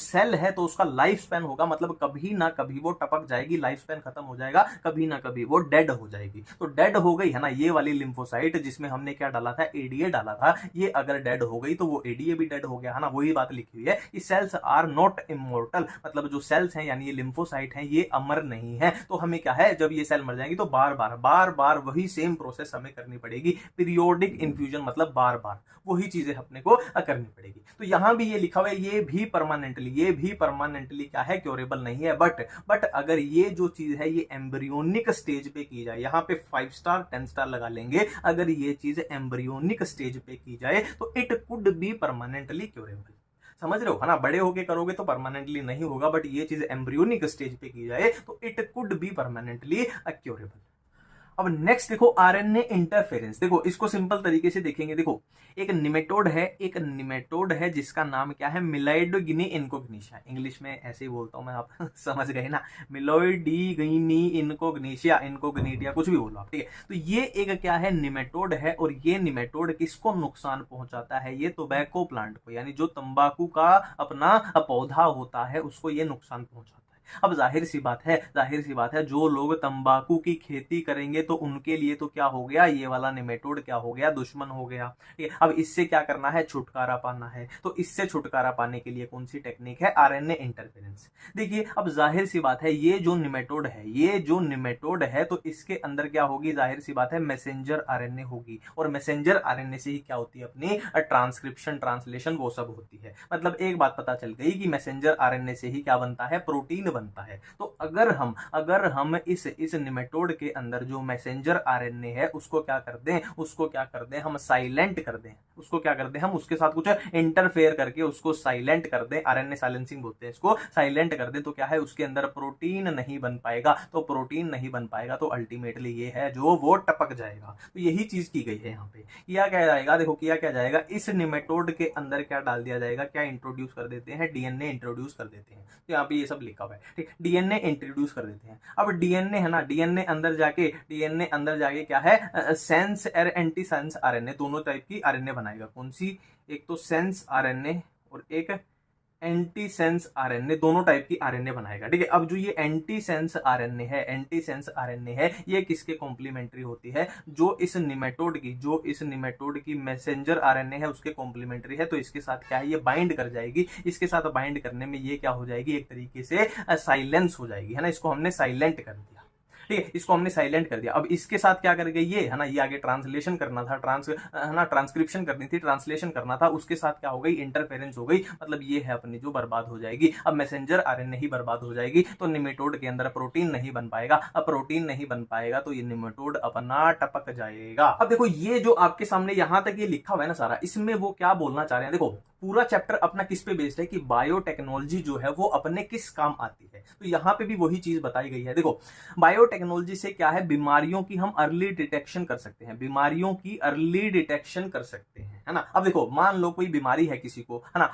उसका लाइफ स्पैन होगा, मतलब कभी ना कभी वो टपक जाएगी, लाइफ स्पैन खत्म हो जाएगा, कभी ना कभी वो डेड हो जाएगी। तो डेड हो गई है ना ये वाली लिम्फोसाइट, जिसमें हमने क्या डाला था, एडीए डाला था, ये अगर डेड हो गई तो वो एडीए भी डेड हो गया, है ना। वही बात लिखी हुई है कि सेल्स आर नॉट इमोर्टल, मतलब जो सेल्स हैं यानी ये लिम्फोसाइट हैं ये अमर नहीं है। तो हमें क्या है, जब ये सेल मर जाएंगी तो बार बार वही सेम प्रोसेस हमें करनी पड़ेगी। पीरियोडिक इन्फ्यूजन मतलब बार बार वही चीजें अपने को करनी पड़ेगी। तो यहां भी ये लिखा हुआ है ये भी परमानेंटली क्या है, क्योरेबल नहीं है। बट अगर ये जो चीज है ये एम्ब्रियोनिक स्टेज पे की जाए, यहां पे 5 स्टार 10 स्टार लगा लेंगे, अगर ये चीज एम्ब्रियोनिक स्टेज पे की जाए तो it could be permanently curable. समझ रहे हो, है ना। बड़े होके करोगे तो परमानेंटली नहीं होगा, बट ये चीज एम्ब्रियोनिक स्टेज पे की जाए तो it could be permanently curable. अब नेक्स्ट देखो आरएनए इंटरफेरेंस। देखो इसको सिंपल तरीके से देखेंगे। देखो एक निमेटोड है जिसका नाम क्या है, मिलोइडोगिनी इनकोग्निशिया। इंग्लिश में ऐसे ही बोलता हूं मैं, आप समझ गए ना, मिलोइडोगिनी इनकोग्निशिया, इनकोग्निटिया कुछ भी बोलो आप, ठीक है। तो ये एक क्या है, निमेटोड है। और ये निमेटोड किसको नुकसान पहुंचाता है, ये टोबैको प्लांट को, यानी जो तंबाकू का अपना पौधा होता है उसको ये नुकसान पहुंचाता है। अब जाहिर सी बात है जो लोग तंबाकू की खेती करेंगे तो उनके लिए तो क्या हो गया, ये वाला निमेटोड क्या हो गया, दुश्मन हो गया। ठीक है, अब इससे क्या करना है, छुटकारा पाना है। तो इससे छुटकारा पाने के लिए कौन सी टेक्निक है, आरएनए इंटरफेरेंस। देखिए अब जाहिर सी बात है ये जो निमेटोड है तो इसके अंदर क्या होगी, जाहिर सी बात है मैसेंजर आरएनए होगी। और मैसेंजर आरएनए से ही क्या होती है, अपनी ट्रांसक्रिप्शन ट्रांसलेशन वो सब होती है। मतलब एक बात पता चल गई कि मैसेंजर आरएनए से ही क्या बनता है, प्रोटीन बनता है। तो अगर हम इस निमेटोड के अंदर जो मैसेंजर आरएनए है उसको क्या कर दें, हम साइलेंट कर दें, उसको क्या कर दें, हम उसके साथ कुछ इंटरफेयर करके उसको साइलेंट कर दें, आरएनए साइलेंसिंग बोलते हैं इसको, साइलेंट कर दें, तो क्या है उसके अंदर प्रोटीन नहीं बन पाएगा। तो प्रोटीन नहीं बन पाएगा तो अल्टीमेटली ये है जो वो टपक जाएगा। तो यही चीज की गई है यहाँ पे। किया क्या जाएगा, देखो किया क्या जाएगा, इस निमेटोड के अंदर क्या डाल दिया जाएगा, क्या इंट्रोड्यूस कर देते हैं, डीएनए इंट्रोड्यूस कर देते हैं। तो यहाँ पे ये सब लिखा हुआ है, ठीक, डीएनए इंट्रोड्यूस कर देते हैं। अब डीएनए है ना, डीएनए अंदर जाके क्या है, सेंस और एंटी सेंस आरएनए दोनों टाइप की आरएनए बनाएगा। कौन सी, एक तो सेंस आरएनए और एक एंटी सेंस आरएनए, दोनों टाइप की आरएनए बनाएगा। ठीक है, अब जो ये एंटी सेंस आरएनए है ये किसके कॉम्प्लीमेंट्री होती है, जो इस निमेटोड की मैसेंजर आरएनए है उसके कॉम्प्लीमेंट्री है। तो इसके साथ क्या है, ये बाइंड कर जाएगी। इसके साथ बाइंड करने में ये क्या हो जाएगी, एक तरीके से साइलेंस हो जाएगी, है ना। इसको हमने साइलेंट कर दिया, ठीक है, इसको हमने साइलेंट कर दिया। अब इसके साथ क्या कर गई ये, है ना, ये आगे ट्रांसलेशन करना था, ट्रांसक्रिप्शन करनी थी, ट्रांसलेशन करना था, उसके साथ क्या हो गई, इंटरफेरेंस हो गई। मतलब ये है अपनी जो बर्बाद हो जाएगी। अब मैसेंजर आरएनए ही बर्बाद हो जाएगी तो निमेटोड के अंदर प्रोटीन नहीं बन पाएगा। अब प्रोटीन नहीं बन पाएगा तो ये निमेटोड अपना टपक जाएगा। अब देखो ये जो आपके सामने यहां तक ये लिखा हुआ है ना सारा, इसमें वो क्या बोलना चाह रहे हैं, देखो पूरा चैप्टर अपना किस पे बेस्ड है कि बायोटेक्नोलॉजी जो है वो अपने किस काम आती है। तो यहां पे भी वही चीज बताई गई है। देखो बायोटेक्नोलॉजी से क्या है, बीमारियों की हम अर्ली डिटेक्शन कर सकते हैं, है ना। अब देखो मान लो कोई बीमारी है किसी को, है ना,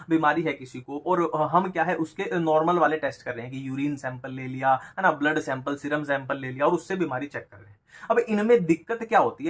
और हम क्या है उसके नॉर्मल वाले टेस्ट कर रहे हैं कि यूरिन सैंपल ले लिया, है ना, ब्लड सैंपल, सीरम सैंपल ले लिया और उससे बीमारी चेक कर रहे हैं। अब इनमें दिक्कत क्या होती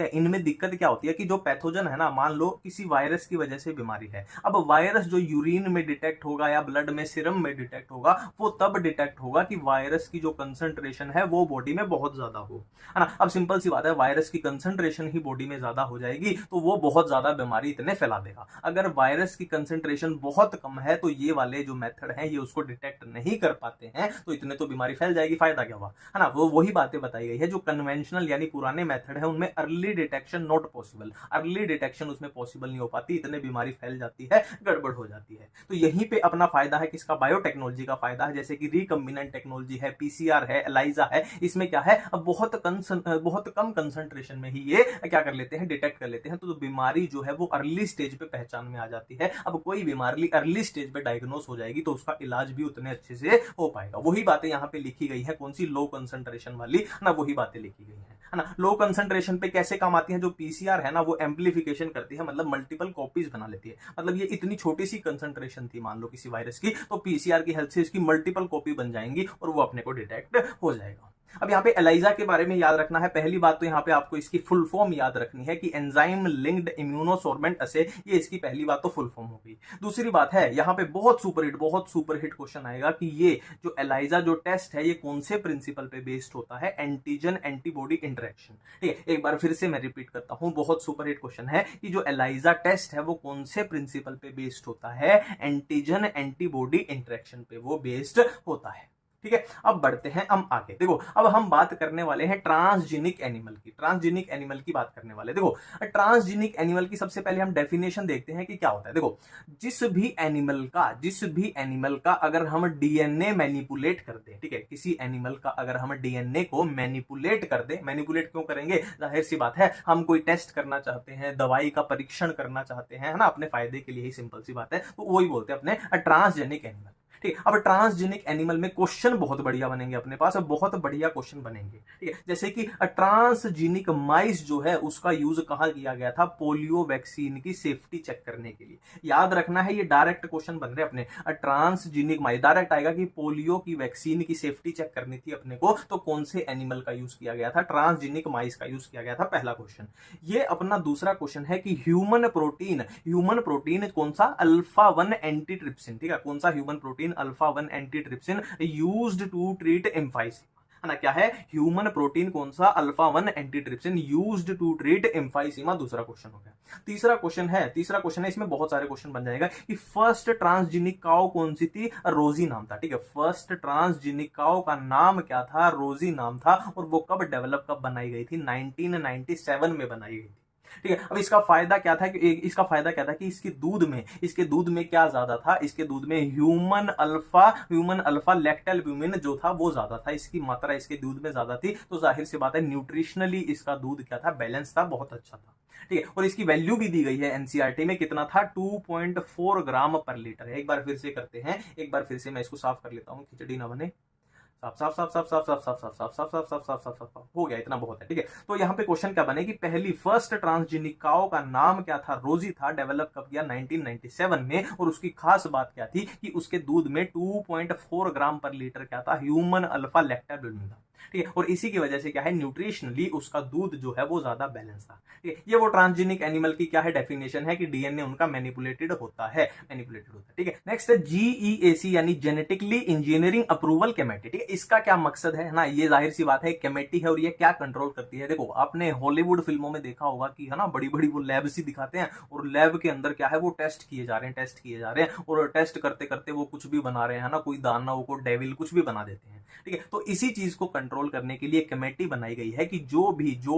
है, कि जो पैथोजन है ना, मान लो किसी वायरस की वजह से बीमारी है। अब वायरस जो यूरिन में डिटेक्ट होगा या ब्लड में, सीरम में डिटेक्ट होगा, वो तब डिटेक्ट होगा कि वायरस की जो कंसंट्रेशन है वो बॉडी में बहुत ज्यादा हो, है ना। अब सिंपल सी बात है, वायरस की कंसंट्रेशन ही बॉडी में ज्यादा हो जाएगी तो वो बहुत ज्यादा बीमारी इतने फैला देगा। अगर वायरस की कंसंट्रेशन बहुत कम है तो ये वाले जो मेथड है ये उसको डिटेक्ट नहीं कर पाते हैं, तो इतने तो बीमारी फैल जाएगी, फायदा क्या हुआ, है ना। वो वही बातें बताई गई है जो कन्वेंशनल यानी पुराने मेथड है उनमें early detection not possible, early detection उसमें पॉसिबल नहीं हो पाती, इतने बीमारी फैल जाती है, गड़बड़ हो जाती है। तो यहीं पे अपना फायदा है, किसका, बायोटेक्नोलॉजी का फायदा है। जैसे कि रिकम्बिनेंट टेक्नोलॉजी है, पीसीआर है, एलाइजा है, इसमें क्या है, अब बहुत कम कंसंट्रेशन में ही ये क्या कर लेते हैं, डिटेक्ट कर लेते हैं। तो बीमारी जो है वो अर्ली स्टेज पे पहचान में आ जाती है। अब कोई बीमारी अर्ली स्टेज पे डायग्नोस हो जाएगी तो उसका इलाज भी उतने अच्छे से हो पाएगा। वही बातें यहाँ पे लिखी गई है, कौन सी, लो कंसंट्रेशन वाली, ना, वही बातें लिखी गई है ना। लो कंसंट्रेशन पे कैसे काम आती है, जो पीसीआर है ना वो एम्प्लीफिकेशन करती है, मतलब मल्टीपल कॉपीज बना लेती है। मतलब ये इतनी छोटी सी कंसंट्रेशन थी मान लो किसी वायरस की, तो पीसीआर की हेल्प से इसकी मल्टीपल कॉपी बन जाएंगी और वो अपने को डिटेक्ट हो जाएगा। अब यहाँ पे एलाइजा के बारे में याद रखना है। पहली बात तो यहाँ पे आपको इसकी फुल फॉर्म याद रखनी है कि एंजाइम लिंक्ड इम्यूनोसोर्बेंट असे, ये इसकी पहली बात तो फुल फॉर्म हो गई। दूसरी बात है यहाँ पे बहुत सुपरहिट क्वेश्चन आएगा कि ये जो एलाइजा जो टेस्ट है ये कौन से प्रिंसिपल पे बेस्ड होता है, एंटीजन एंटीबॉडी इंटरेक्शन। ठीक है, एक बार फिर से मैं रिपीट करता हूं, बहुत सुपरहिट क्वेश्चन है कि जो एलाइजा टेस्ट है वो कौन से प्रिंसिपल पे बेस्ड होता है, एंटीजन एंटीबॉडी इंटरेक्शन पे वो बेस्ड होता है। ठीक है, अब बढ़ते हैं हम आगे। देखो अब हम बात करने वाले हैं ट्रांसजेनिक एनिमल की। ट्रांसजेनिक एनिमल की बात करने वाले, देखो ट्रांसजेनिक एनिमल की सबसे पहले हम डेफिनेशन देखते हैं कि क्या होता है। देखो जिस भी एनिमल का अगर हम डीएनए मैनिपुलेट कर दें, ठीक है, किसी एनिमल का अगर हम डीएनए को मैनिपुलेट कर दें, मैनिपुलेट क्यों करेंगे, जाहिर सी बात है हम कोई टेस्ट करना चाहते हैं, दवाई का परीक्षण करना चाहते हैं, है ना, अपने फायदे के लिए ही, सिंपल सी बात है, तो वही बोलते हैं अपने ट्रांसजेनिक एनिमल। ठीक है, अब ट्रांसजेनिक एनिमल में क्वेश्चन बहुत बढ़िया बनेंगे अपने पास, बहुत बढ़िया क्वेश्चन बनेंगे। ठीक है, जैसे कि ट्रांसजेनिक माइस जो है उसका यूज कहां किया गया था, पोलियो वैक्सीन की सेफ्टी चेक करने के लिए। याद रखना है, ये डायरेक्ट क्वेश्चन बन रहे अपने। ट्रांसजेनिक माइस डायरेक्ट आएगा कि पोलियो की वैक्सीन की सेफ्टी चेक करनी थी अपने को, तो कौन से एनिमल का यूज किया गया था, ट्रांसजेनिक माइस का यूज किया गया था, पहला क्वेश्चन। ये अपना दूसरा क्वेश्चन है कि ह्यूमन प्रोटीन कौन सा, अल्फा 1 एंटीट्रिप्सिन। ठीक है, कौन सा human protein, alpha 1 antitrypsin used to treat emphysema, है ना, क्या है, ह्यूमन प्रोटीन कौन सा, alpha 1 antitrypsin used to treat emphysema, दूसरा क्वेश्चन हो गया। तीसरा क्वेश्चन है, इसमें बहुत सारे क्वेश्चन बन जाएगा कि फर्स्ट ट्रांसजेनिक काउ कौन सी थी, रोजी नाम था। ठीक है, फर्स्ट ट्रांसजेनिक काउ का नाम क्या था, रोजी नाम था, और वो कब डेवलप, कब बनाई गई थी, 1997 में बनाई गई थी। ठीक है, अब इसका फायदा क्या था कि इसके दूध में क्या ज्यादा था, इसके दूध में ह्यूमन अल्फा लैक्टोल्ब्यूमिन जो था वो ज्यादा था, इसकी मात्रा इसके दूध में ज्यादा थी, तो जाहिर सी बात है न्यूट्रिशनली इसका दूध क्या था, बैलेंस था, बहुत अच्छा था। ठीक है, और इसकी वैल्यू भी दी गई है एनसीईआरटी में, कितना था, 2.4 ग्राम पर लीटर है। एक बार फिर से करते हैं, मैं इसको साफ कर लेता हूं, खिचड़ी ना बने, साफ हो गया, इतना बहुत है। ठीक है, तो यहाँ पे क्वेश्चन क्या बने कि पहली फर्स्ट ट्रांसजेनिक काउ का नाम क्या था, रोजी था, डेवलप कब किया, 1997 में, और उसकी खास बात क्या थी कि उसके दूध में 2.4 ग्राम पर लीटर क्या था, ह्यूमन अल्फा लैक्टोल्ब्यूमिन था। ठीक है, और इसी की वजह से क्या है, न्यूट्रिशनली उसका दूध जो है वो ज्यादा बैलेंस था। ठीक है, ये वो ट्रांसजेनिक एनिमल की क्या है, डेफिनेशन है कि डीएनए उनका मैनिपुलेटेड होता है। ठीक है, नेक्स्ट है जीईएसी यानी जेनेटिकली इंजीनियरिंग अप्रूवल कमेटी। ठीक है, इसका क्या मकसद है ना, ये जाहिर सी बात है कमेटी है, और ये क्या कंट्रोल करती है। देखो आपने हॉलीवुड फिल्मों में देखा होगा कि, है ना, बड़ी बड़ी वो लैब सी दिखाते हैं, और लैब के अंदर क्या है, वो टेस्ट किए जा रहे हैं, और टेस्ट करते करते वो कुछ भी बना रहे हैं ना, कोई दानव को डेविल कुछ भी बना देते हैं। ठीक है, तो इसी चीज को कंट्रोल करने के लिए कमेटी बनाई गई है कि जो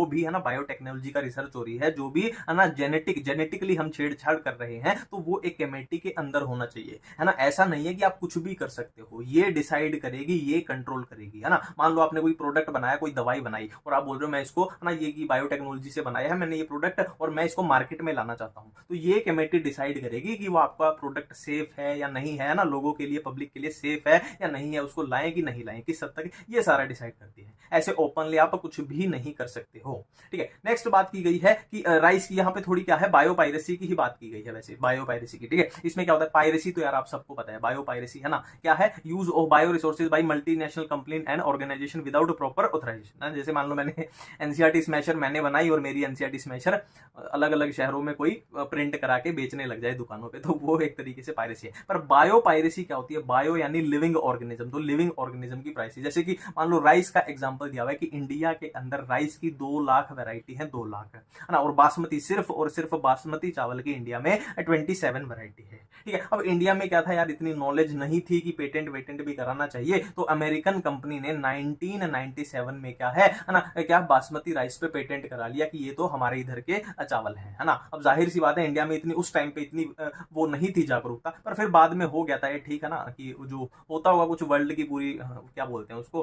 भी है ना बायोटेक्नोलॉजी का रिसर्च हो रही है, जो भी है ना जेनेटिकली हम छेड़छाड़ कर रहे हैं, तो वो एक कमेटी के अंदर होना चाहिए, है ना। ऐसा नहीं है कि आप कुछ भी कर सकते हो, ये डिसाइड करेगी, ये कंट्रोल करेगी, है ना। मान लो आपने कोई प्रोडक्ट बनाया, कोई दवाई बनाई, और आप बोल रहे हो मैं इसको, है ना, ये की बायोटेक्नोलॉजी से बनाया है मैंने ये प्रोडक्ट, और मैं इसको मार्केट में लाना चाहता हूं, तो ये कमेटी डिसाइड करेगी कि वो आपका प्रोडक्ट सेफ है या नहीं है, ना, लोगों के लिए, पब्लिक के लिए सेफ है या नहीं है, उसको लाएं कि नहीं लाएं, किस हद तक, ये सारा डिसाइड करती है। ऐसे ओपनली आप कुछ भी नहीं कर सकते हो। ठीक है, नेक्स्ट बात की गई है कि राइस की, यहाँ पे थोड़ी क्या है, बायोपायरेसी की ही बात की गई है, वैसे बायोपायरेसी की। ठीक है, इसमें क्या होता है, पायरेसी तो यार आप सबको पता है, बायोपायरेसी, है ना, क्या है, use of bio resources by multinational company and organisation without proper authorisation. जैसे मान लो मैंने एनसीईआरटी स्मैशर मैंने बनाई, और मेरी एनसीईआरटी स्मैशर अलग अलग शहरों में कोई प्रिंट करा के बेचने लग जाए दुकानों पे, तो वो एक तरीके से पायरेसी है। पर बायोपायरेसी क्या होती है, बायो यानी लिविंग ऑर्गेनिज्म, तो लिविंग ऑर्गेनिज्म की पायरेसी, जैसे कि मान लो राइस का एग्जांपल दिया हुआ है कि इंडिया के अंदर राइस की 2 लाख वैरायटी है, 2 लाख, है ना, और बासमती, सिर्फ और सिर्फ बासमती चावल की इंडिया में 27 वैरायटी है। ठीक है, अब इंडिया में क्या था यार, इतनी नॉलेज नहीं थी कि पेटेंट भी कराना चाहिए, तो अमेरिकन कंपनी ने 1997 में क्या है ना, क्या बासमती राइस पे पेटेंट करा लिया कि ये तो हमारे इधर के चावल है ना। अब जाहिर सी बात है इंडिया में इतनी, उस टाइम पे इतनी वो नहीं थी जागरूकता, पर फिर बाद में हो गया था ये, ठीक है ना, कि जो होता होगा कुछ वर्ल्ड की पूरी, क्या बोलते हैं उसको,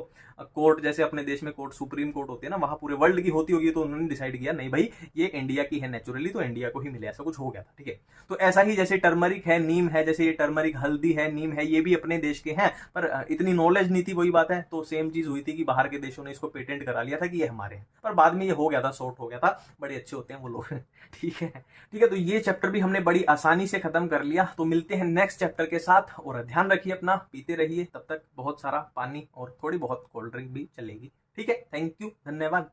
कोर्ट, जैसे अपने देश में कोर्ट, सुप्रीम कोर्ट होती है ना, वहां पूरे वर्ल्ड की होती होगी, तो उन्होंने डिसाइड किया नहीं भाई ये इंडिया की है नेचुरली, तो इंडिया को ही मिले, ऐसा कुछ हो गया था। ठीक है, तो ऐसा ही जैसे टर्मरिक है, नीम है, जैसे ये टर्मरिक, हल्दी है, नीम है, ये भी अपने देश के हैं, पर इतनी नॉलेज नहीं थी, वही बात है, तो सेम चीज हुई थी कि बाहर के देशों ने इसको पेटेंट करा लिया था कि ये हमारे हैं, पर बाद में ये हो गया था, सॉर्ट हो गया था, बड़े अच्छे होते हैं वो लोग। ठीक है, तो ये चैप्टर भी हमने बड़ी आसानी से खत्म कर लिया। तो मिलते हैं नेक्स्ट चैप्टर के साथ, और ध्यान रखिए अपना, पीते रहिए, तब तक बहुत सारा पानी और थोड़ी बहुत कोल्ड ड्रिंक भी चलेगी। ठीक है, थैंक यू, धन्यवाद।